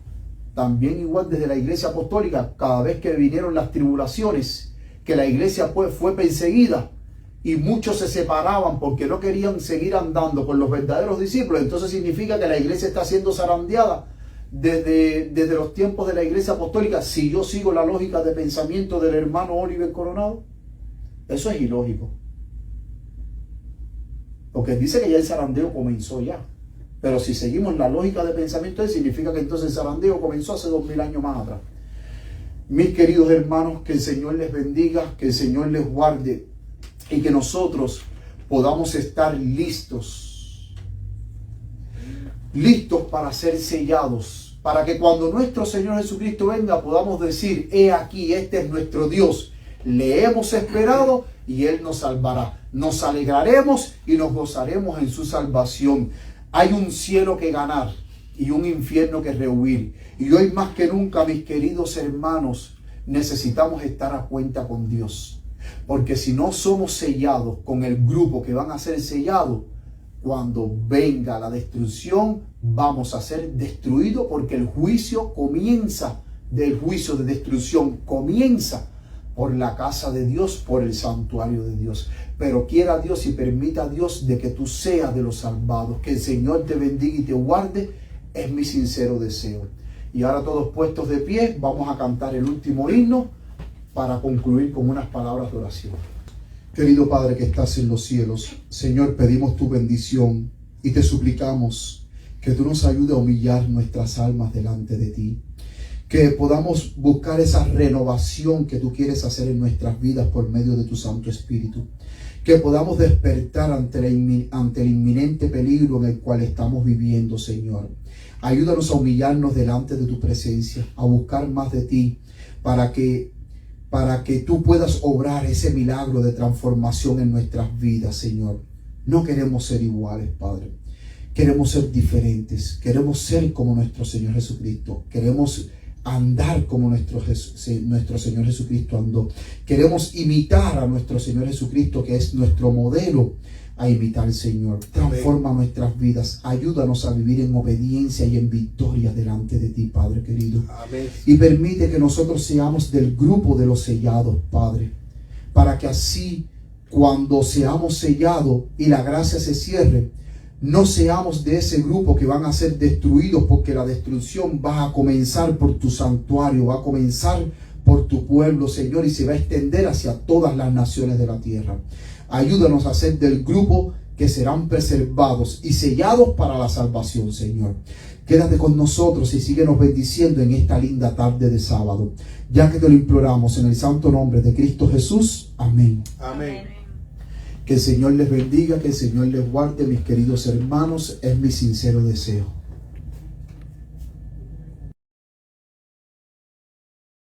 también igual desde la iglesia apostólica, cada vez que vinieron las tribulaciones, que la iglesia fue perseguida y muchos se separaban porque no querían seguir andando con los verdaderos discípulos, entonces significa que la iglesia está siendo zarandeada. Desde los tiempos de la iglesia apostólica, si yo sigo la lógica de pensamiento del hermano Oliver Coronado, eso es ilógico. Porque dice que ya el zarandeo comenzó ya. Pero si seguimos la lógica de pensamiento, significa que entonces el zarandeo comenzó hace 2000 años más atrás. Mis queridos hermanos, que el Señor les bendiga, que el Señor les guarde y que nosotros podamos estar listos para ser sellados, para que cuando nuestro Señor Jesucristo venga podamos decir: he aquí, este es nuestro Dios, le hemos esperado y Él nos salvará. Nos alegraremos y nos gozaremos en su salvación. Hay un cielo que ganar y un infierno que rehuir. Y hoy más que nunca, mis queridos hermanos, necesitamos estar a cuenta con Dios. Porque si no somos sellados con el grupo que van a ser sellados, cuando venga la destrucción, vamos a ser destruidos, porque el juicio comienza, del juicio de destrucción comienza por la casa de Dios, por el santuario de Dios. Pero quiera Dios y permita Dios de que tú seas de los salvados. Que el Señor te bendiga y te guarde, es mi sincero deseo. Y ahora todos puestos de pie, vamos a cantar el último himno para concluir con unas palabras de oración. Querido Padre que estás en los cielos, Señor, pedimos tu bendición y te suplicamos que tú nos ayudes a humillar nuestras almas delante de ti. Que podamos buscar esa renovación que tú quieres hacer en nuestras vidas por medio de tu Santo Espíritu. Que podamos despertar ante el inminente peligro en el cual estamos viviendo, Señor. Ayúdanos a humillarnos delante de tu presencia, a buscar más de ti, para que para que tú puedas obrar ese milagro de transformación en nuestras vidas, Señor. No queremos ser iguales, Padre. Queremos ser diferentes. Queremos ser como nuestro Señor Jesucristo. Queremos andar como nuestro Señor Jesucristo andó. Queremos imitar a nuestro Señor Jesucristo, que es nuestro modelo a imitar, Señor. Transforma nuestras vidas. Ayúdanos a vivir en obediencia y en victoria delante de ti, Padre querido. Amén. Y permite que nosotros seamos del grupo de los sellados, Padre, para que así, cuando seamos sellados y la gracia se cierre, no seamos de ese grupo que van a ser destruidos, porque la destrucción va a comenzar por tu santuario, va a comenzar por tu pueblo, Señor, y se va a extender hacia todas las naciones de la tierra. Ayúdanos a ser del grupo que serán preservados y sellados para la salvación, Señor. Quédate con nosotros y síguenos bendiciendo en esta linda tarde de sábado, ya que te lo imploramos en el santo nombre de Cristo Jesús. Amén. Amén. Que el Señor les bendiga, que el Señor les guarde, mis queridos hermanos, es mi sincero deseo.